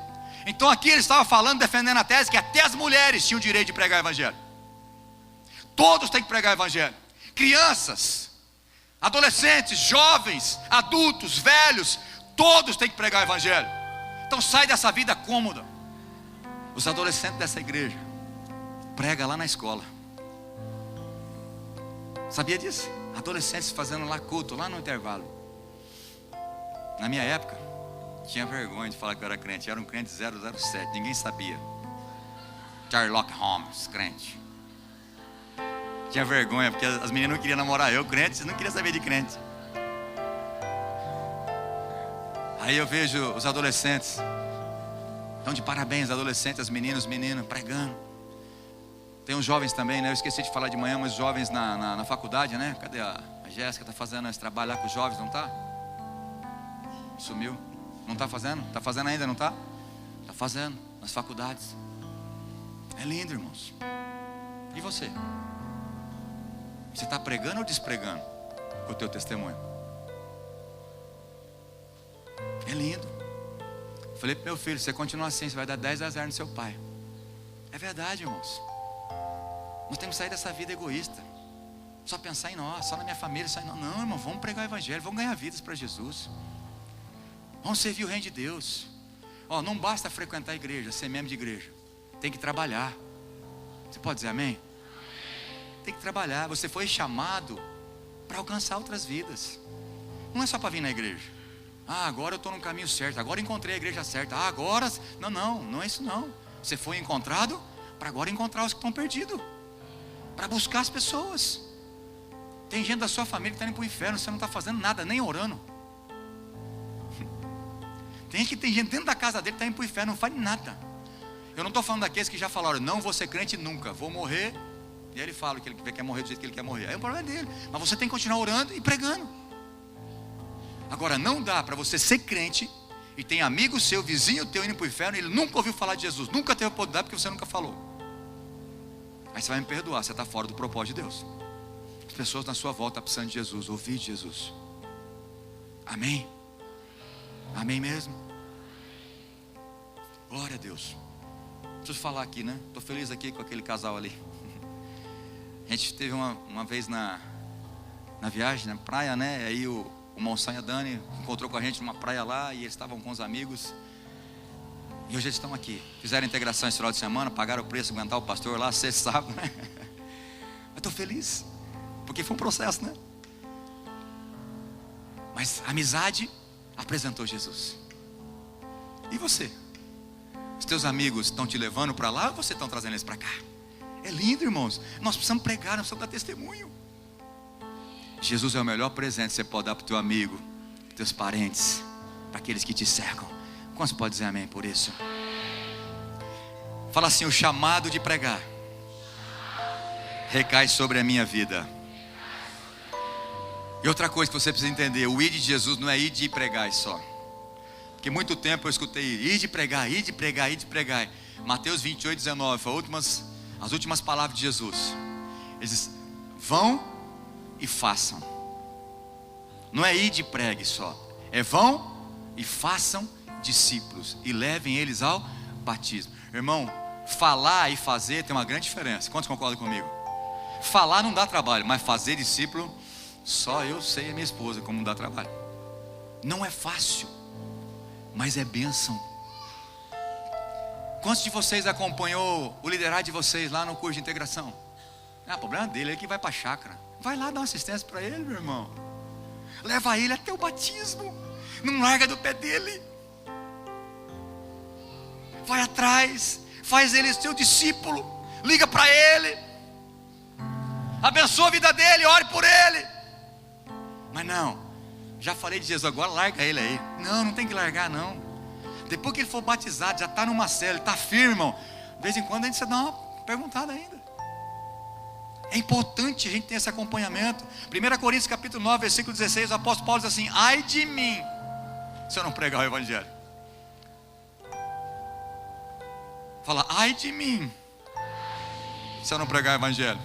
Então aqui ele estava falando, defendendo a tese que até as mulheres tinham o direito de pregar o evangelho. Todos têm que pregar o evangelho. Crianças, adolescentes, jovens, adultos, velhos, todos têm que pregar o evangelho. Então sai dessa vida cômoda. Os adolescentes dessa igreja prega lá na escola. Sabia disso? Adolescentes fazendo lá culto, lá no intervalo. Na minha época, tinha vergonha de falar que eu era crente. Era um crente 007, ninguém sabia. Sherlock Holmes, crente. Tinha vergonha, porque as meninas não queriam namorar eu, crente, não queria saber de crente. Aí eu vejo os adolescentes. Então de parabéns, adolescentes, as meninas, os meninos, pregando. Tem uns jovens também, né? Eu esqueci de falar de manhã, mas jovens na faculdade, né? Cadê a Jéssica? Está fazendo esse trabalho lá com os jovens, não está? Sumiu. Não está fazendo? Está fazendo ainda, não está? Está fazendo, nas faculdades. É lindo, irmãos. E você? Você está pregando ou despregando com o teu testemunho? É lindo. Falei para meu filho: você continua assim, você vai dar 10-0 no seu pai. É verdade, irmãos. Nós temos que sair dessa vida egoísta, só pensar em nós, só na minha família, só em nós. Não, irmão, vamos pregar o evangelho, vamos ganhar vidas para Jesus. Vamos servir o reino de Deus. Não basta frequentar a igreja, ser membro de igreja. Tem que trabalhar. Você pode dizer amém? Tem que trabalhar. Você foi chamado para alcançar outras vidas. Não é só para vir na igreja. Agora eu estou no caminho certo, agora encontrei a igreja certa. Agora... Não é isso não. Você foi encontrado para agora encontrar os que estão perdidos, para buscar as pessoas. Tem gente da sua família que está indo para o inferno, você não está fazendo nada, nem orando. Tem gente dentro da casa dele que está indo para o inferno, não faz nada. Eu não estou falando daqueles que já falaram: não vou ser crente nunca, vou morrer. E aí ele fala que ele quer morrer do jeito que ele quer morrer. Aí o problema é dele. Mas você tem que continuar orando e pregando. Agora, não dá para você ser crente e tem amigo seu, vizinho teu indo para o inferno, e ele nunca ouviu falar de Jesus, nunca teve oportunidade porque você nunca falou. Aí você vai me perdoar, você está fora do propósito de Deus. As pessoas na sua volta estão precisando de Jesus, ouvir de Jesus. Amém? Amém mesmo? Glória a Deus. Deixa eu falar aqui, né? Estou feliz aqui com aquele casal ali. A gente teve uma vez na viagem, na praia, né? Aí o Monção e a Dani encontrou com a gente numa praia lá, e eles estavam com os amigos. E hoje eles estão aqui. Fizeram integração esse final de semana, pagaram o preço, aguentar o pastor lá, você sabe, né? Mas estou feliz, porque foi um processo, né? Mas a amizade apresentou Jesus. E você? Os teus amigos estão te levando para lá, ou você estão trazendo eles para cá? É lindo, irmãos. Nós precisamos pregar, nós precisamos dar testemunho. Jesus é o melhor presente que você pode dar para o teu amigo, teus parentes, para aqueles que te cercam. Quantos podem dizer amém por isso? Fala assim: o chamado de pregar recai sobre a minha vida. E outra coisa que você precisa entender: o ir de Jesus não é ir de pregar só. Porque muito tempo eu escutei ir de pregar, ir de pregar, ir de pregar. Mateus 28, 19 foi as últimas palavras de Jesus. Ele diz: vão e façam. Não é ir de pregue só, é vão e façam discípulos e levem eles ao batismo. Irmão, falar e fazer tem uma grande diferença. Quantos concordam comigo? Falar não dá trabalho, mas fazer discípulo, só eu sei e a minha esposa como dá trabalho. Não é fácil, mas é bênção. Quantos de vocês acompanhou o liderado de vocês lá no curso de integração? O problema dele é que vai para a chácara. Vai lá dar uma assistência para ele, meu irmão. Leva ele até o batismo. Não larga do pé dele. Vai atrás. Faz ele seu discípulo. Liga para ele. Abençoa a vida dele. Ore por ele. Mas não. Já falei de Jesus, agora larga ele aí. Não, não tem que largar não. Depois que ele for batizado, já está numa cela, ele está firme, irmão. De vez em quando a gente dá uma perguntada ainda. É importante a gente ter esse acompanhamento. 1 Coríntios capítulo 9, versículo 16, o apóstolo Paulo diz assim: ai de mim, se eu não pregar o evangelho. Fala: ai de mim, se eu não pregar o evangelho.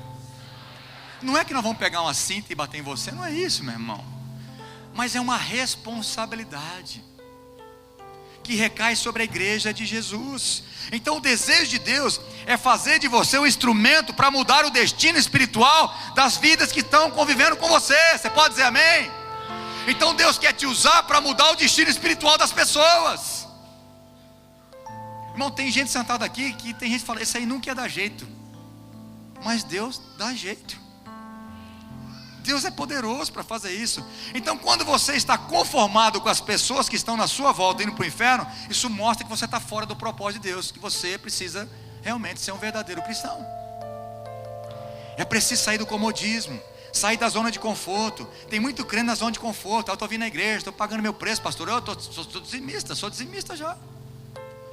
Não é que nós vamos pegar uma cinta e bater em você, não é isso, meu irmão. Mas é uma responsabilidade que recai sobre a igreja de Jesus. Então o desejo de Deus é fazer de você um instrumento para mudar o destino espiritual das vidas que estão convivendo com você. Você pode dizer amém? Então Deus quer te usar para mudar o destino espiritual das pessoas. Irmão, tem gente sentada aqui que tem gente que fala: isso aí nunca ia dar jeito. Mas Deus dá jeito. Deus é poderoso para fazer isso. Então quando você está conformado com as pessoas que estão na sua volta indo para o inferno, isso mostra que você está fora do propósito de Deus, que você precisa realmente ser um verdadeiro cristão. É preciso sair do comodismo, sair da zona de conforto. Tem muito crente na zona de conforto. Eu estou vindo na igreja, estou pagando meu preço, pastor, eu sou dizimista já.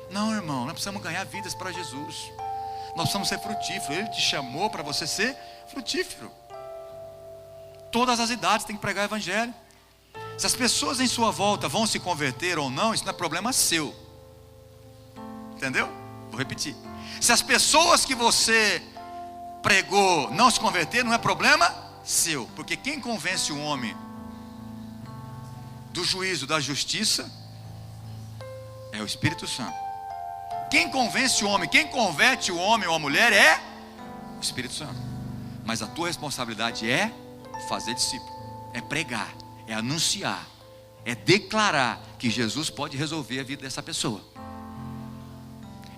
Não, irmão, nós precisamos ganhar vidas para Jesus. Nós precisamos ser frutíferos. Ele te chamou para você ser frutífero. Todas as idades tem que pregar o evangelho. Se as pessoas em sua volta vão se converter ou não, isso não é problema seu. Entendeu? Vou repetir. Se as pessoas que você pregou não se converter, não é problema seu. Porque quem convence o homem do juízo, da justiça, é o Espírito Santo. Quem convence o homem, quem converte o homem ou a mulher é o Espírito Santo. Mas a tua responsabilidade é fazer discípulo, é pregar, é anunciar, é declarar que Jesus pode resolver a vida dessa pessoa.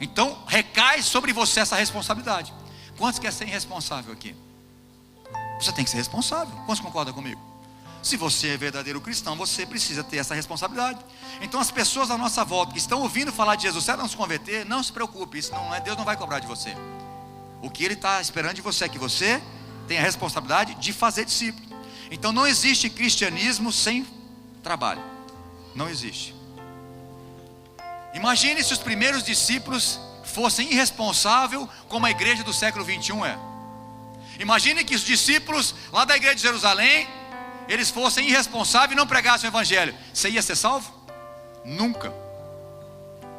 Então recai sobre você essa responsabilidade. Quantos querem ser irresponsável aqui? Você tem que ser responsável. Quantos concordam comigo? Se você é verdadeiro cristão, você precisa ter essa responsabilidade. Então as pessoas à nossa volta que estão ouvindo falar de Jesus, se elas não se converter, não se preocupe, isso não é, Deus não vai cobrar de você. O que Ele está esperando de você é que você tem a responsabilidade de fazer discípulo. Então não existe cristianismo sem trabalho. Não existe. Imagine se os primeiros discípulos fossem irresponsáveis, como a igreja do século 21 é. Imagine que os discípulos lá da igreja de Jerusalém eles fossem irresponsáveis e não pregassem o evangelho, você ia ser salvo? Nunca.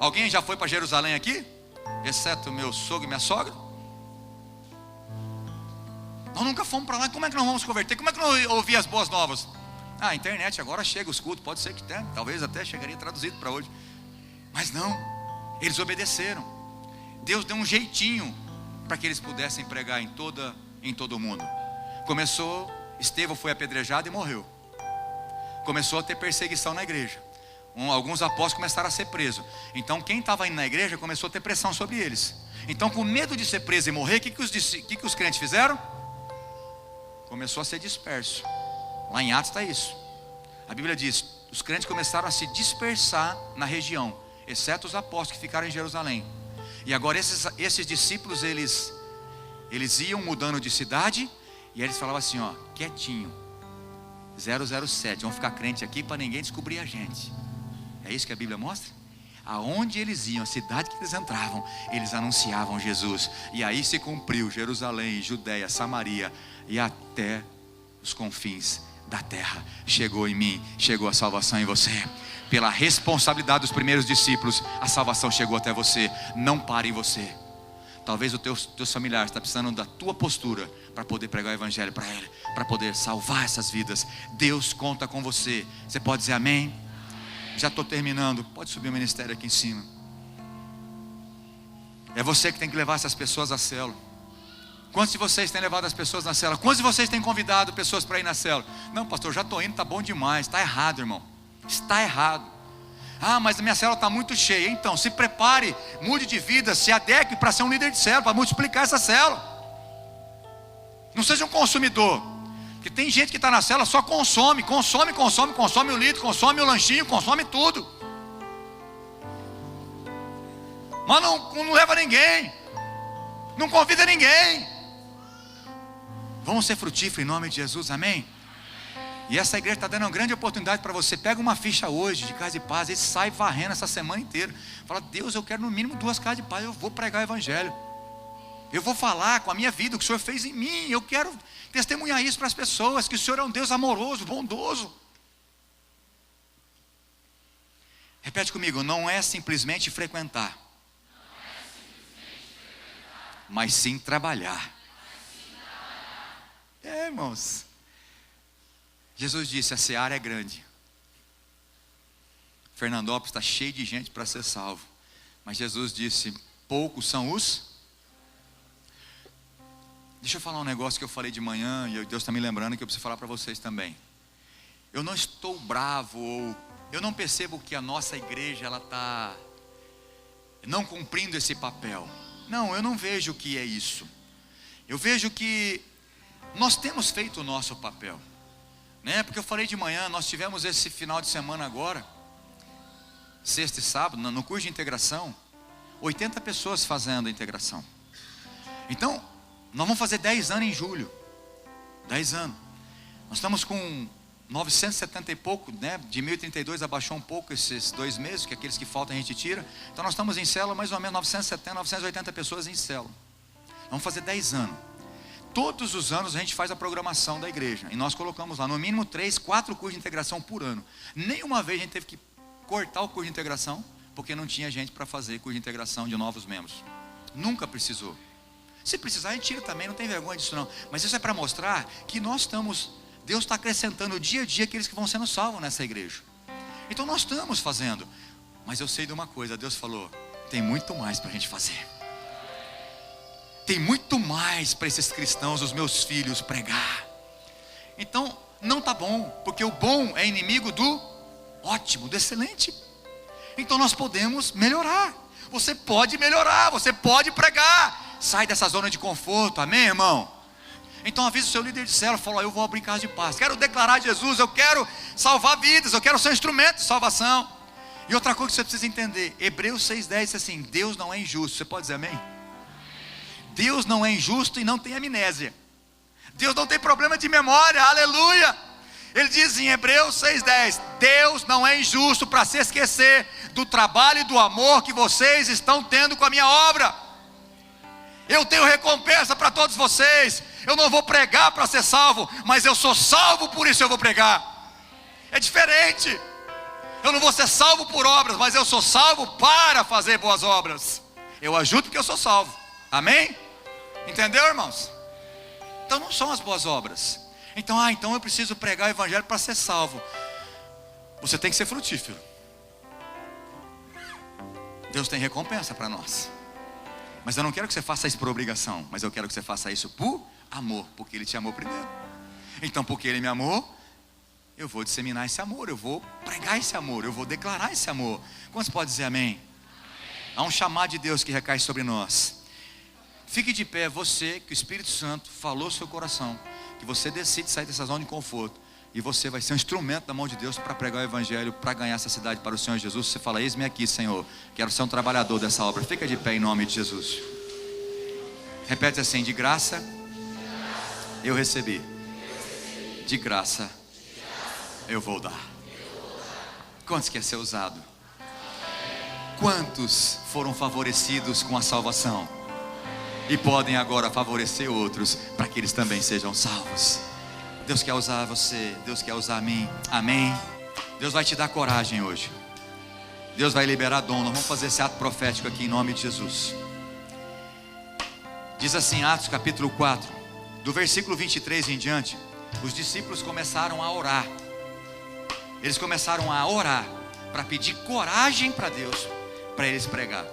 Alguém já foi para Jerusalém aqui? Exceto meu sogro e minha sogra? Nós nunca fomos para lá. Como é que nós vamos converter? Como é que nós ouvir as boas novas? A internet agora chega os cultos. Pode ser que tenha, talvez até chegaria traduzido para hoje. Mas não, eles obedeceram. Deus deu um jeitinho para que eles pudessem pregar em todo o mundo. Começou, Estevão foi apedrejado e morreu. Começou a ter perseguição na igreja. Alguns apóstolos começaram a ser presos. Então quem estava indo na igreja começou a ter pressão sobre eles. Então, com medo de ser preso e morrer, o que os crentes fizeram? Começou a ser disperso. Lá em Atos está isso. A Bíblia diz: os crentes começaram a se dispersar na região, exceto os apóstolos que ficaram em Jerusalém. E agora esses discípulos, eles iam mudando de cidade. E eles falavam assim, ó, quietinho, 007, vamos ficar crente aqui para ninguém descobrir a gente. É isso que a Bíblia mostra? Aonde eles iam, a cidade que eles entravam, eles anunciavam Jesus. E aí se cumpriu Jerusalém, Judeia, Samaria e até os confins da terra. Chegou em mim, chegou a salvação em você. Pela responsabilidade dos primeiros discípulos, a salvação chegou até você. Não pare em você. Talvez o teus familiares está precisando da tua postura para poder pregar o evangelho para ele, para poder salvar essas vidas. Deus conta com você. Você pode dizer amém? Já estou terminando. Pode subir o ministério aqui em cima. É você que tem que levar essas pessoas à célula. Quantos de vocês têm levado as pessoas na célula? Quantos de vocês têm convidado pessoas para ir na célula? Não, pastor, já estou indo, está bom demais. Está errado, irmão. Está errado. Ah, mas a minha célula está muito cheia. Então, se prepare, mude de vida, se adeque para ser um líder de célula, para multiplicar essa célula. Não seja um consumidor. Porque tem gente que está na célula, só consome o litro, consome o lanchinho, consome tudo. Mas não leva ninguém, não convida ninguém. Vamos ser frutíferos em nome de Jesus, amém? E essa igreja está dando uma grande oportunidade para você. Pega uma ficha hoje de casa de paz e sai varrendo essa semana inteira. Fala, Deus, eu quero no mínimo 2 casas de paz. Eu vou pregar o evangelho. Eu vou falar com a minha vida o que o Senhor fez em mim. Eu quero testemunhar isso para as pessoas, que o Senhor é um Deus amoroso, bondoso. Repete comigo, não é simplesmente frequentar, mas sim trabalhar. Irmãos, Jesus disse, a seara é grande. Fernandópolis está cheio de gente para ser salvo. Mas Jesus disse, poucos são os... Deixa eu falar um negócio que eu falei de manhã, e Deus está me lembrando que eu preciso falar para vocês também. Eu não estou bravo, ou eu não percebo que a nossa igreja ela está não cumprindo esse papel. Não, eu não vejo que é isso. Eu vejo que nós temos feito o nosso papel, né? Porque eu falei de manhã, nós tivemos esse final de semana agora, sexta e sábado, no curso de integração, 80 pessoas fazendo a integração. Então, nós vamos fazer 10 anos em julho. 10 anos. Nós estamos com 970 e pouco, né? De 1032 abaixou um pouco esses 2 meses, que aqueles que faltam a gente tira. Então nós estamos em célula, mais ou menos 970, 980 pessoas em célula. Vamos fazer 10 anos. Todos os anos a gente faz a programação da igreja. E nós colocamos lá, no mínimo 3, 4 cursos de integração por ano. Nenhuma vez a gente teve que cortar o curso de integração, porque não tinha gente para fazer curso de integração de novos membros. Nunca precisou. Se precisar, a gente tira também, não tem vergonha disso não. Mas isso é para mostrar que nós estamos, Deus está acrescentando dia a dia aqueles que vão sendo salvos nessa igreja. Então nós estamos fazendo. Mas eu sei de uma coisa, Deus falou, tem muito mais para a gente fazer. Tem muito mais para esses cristãos, os meus filhos, pregar. Então, não está bom, porque o bom é inimigo do ótimo, do excelente. Então nós podemos melhorar. Você pode melhorar, você pode pregar. Sai dessa zona de conforto, amém, irmão? Então avisa o seu líder de célula, fala, eu vou abrir casa de paz, quero declarar Jesus, eu quero salvar vidas, eu quero ser um instrumento de salvação. E outra coisa que você precisa entender, Hebreus 6,10 diz assim, Deus não é injusto, você pode dizer amém? Deus não é injusto e não tem amnésia. Deus não tem problema de memória, aleluia. Ele diz em Hebreus 6,10, Deus não é injusto para se esquecer do trabalho e do amor que vocês estão tendo com a minha obra. Eu tenho recompensa para todos vocês. Eu não vou pregar para ser salvo, mas eu sou salvo, por isso eu vou pregar. É diferente. Eu não vou ser salvo por obras, mas eu sou salvo para fazer boas obras. Eu ajudo porque eu sou salvo. Amém? Entendeu, irmãos? Então não são as boas obras. Então eu preciso pregar o evangelho para ser salvo. Você tem que ser frutífero. Deus tem recompensa para nós. Mas eu não quero que você faça isso por obrigação, mas eu quero que você faça isso por amor, porque Ele te amou primeiro. Então, porque Ele me amou, eu vou disseminar esse amor, eu vou pregar esse amor, eu vou declarar esse amor. Quantos podem dizer amém? Há um chamado de Deus que recai sobre nós. Fique de pé, você, que o Espírito Santo falou no seu coração, que você decide sair dessa zona de conforto, e você vai ser um instrumento da mão de Deus para pregar o evangelho, para ganhar essa cidade para o Senhor Jesus. Você fala: eis-me aqui, Senhor, quero ser um trabalhador dessa obra. Fica de pé em nome de Jesus. Repete assim: de graça eu recebi, de graça eu vou dar. Quantos quer ser usado? Quantos foram favorecidos com a salvação e podem agora favorecer outros para que eles também sejam salvos? Deus quer usar você, Deus quer usar a mim. Amém? Deus vai te dar coragem hoje. Deus vai liberar dom. Nós vamos fazer esse ato profético aqui em nome de Jesus. Diz assim, Atos capítulo 4, do versículo 23 em diante. Os discípulos começaram a orar. Eles começaram a orar para pedir coragem para Deus, para eles pregar.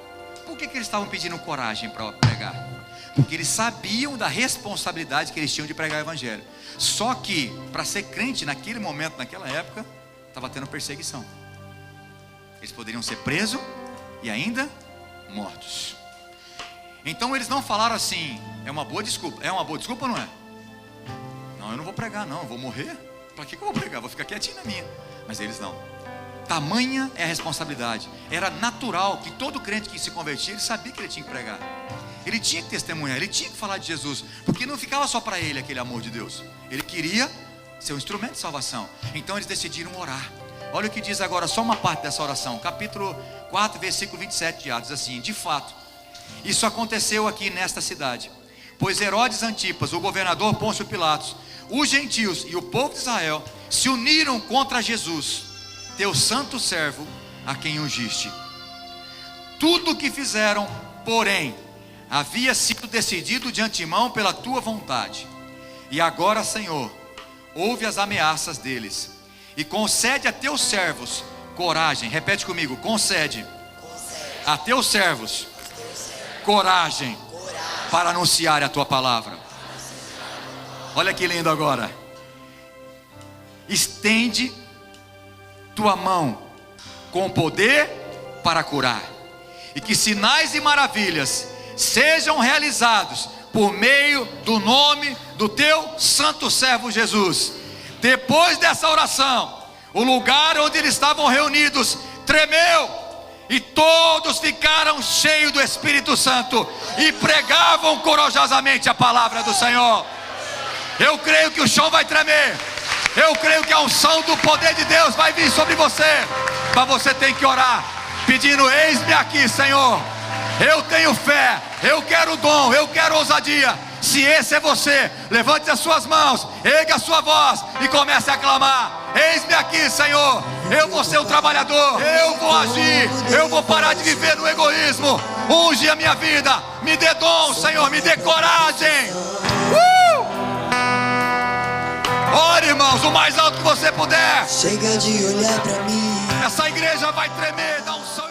Por que eles estavam pedindo coragem para pregar? Porque eles sabiam da responsabilidade que eles tinham de pregar o evangelho. Só que para ser crente naquele momento, naquela época, estava tendo perseguição. Eles poderiam ser presos e ainda mortos. Então eles não falaram assim: é uma boa desculpa. É uma boa desculpa ou não é? Não, eu não vou pregar não, eu vou morrer. Para que eu vou pregar? Vou ficar quietinho na minha. Mas eles não. Tamanha é a responsabilidade. Era natural que todo crente que se convertia, ele sabia que ele tinha que pregar. Ele tinha que testemunhar, ele tinha que falar de Jesus, porque não ficava só para ele aquele amor de Deus. Ele queria ser um instrumento de salvação. Então eles decidiram orar. Olha o que diz agora, só uma parte dessa oração. Capítulo 4, versículo 27 de Atos, diz assim: de fato, isso aconteceu aqui nesta cidade, pois Herodes Antipas, o governador Pôncio Pilatos, os gentios e o povo de Israel se uniram contra Jesus, teu santo servo, a quem ungiste. Tudo o que fizeram, porém, havia sido decidido de antemão pela tua vontade. E agora, Senhor, ouve as ameaças deles e concede a teus servos coragem. Repete comigo: concede a teus servos coragem para anunciar a tua palavra. Olha que lindo agora. Estende tua mão com poder para curar, e que sinais e maravilhas sejam realizados por meio do nome do teu santo servo Jesus. Depois dessa oração, o lugar onde eles estavam reunidos tremeu, e todos ficaram cheios do Espírito Santo e pregavam corajosamente a palavra do Senhor. Eu creio que o chão vai tremer. Eu creio que a unção do poder de Deus vai vir sobre você. Mas você tem que orar, pedindo: eis-me aqui, Senhor. Eu tenho fé, eu quero dom, eu quero ousadia. Se esse é você, levante as suas mãos, erga a sua voz e comece a clamar: eis-me aqui, Senhor. Eu vou ser um trabalhador, eu vou agir, eu vou parar de viver no egoísmo. Unge a minha vida, me dê dom, Senhor, me dê coragem. Ore, irmãos, o mais alto que você puder. Chega de olhar pra mim. Essa igreja vai tremer, dá um som.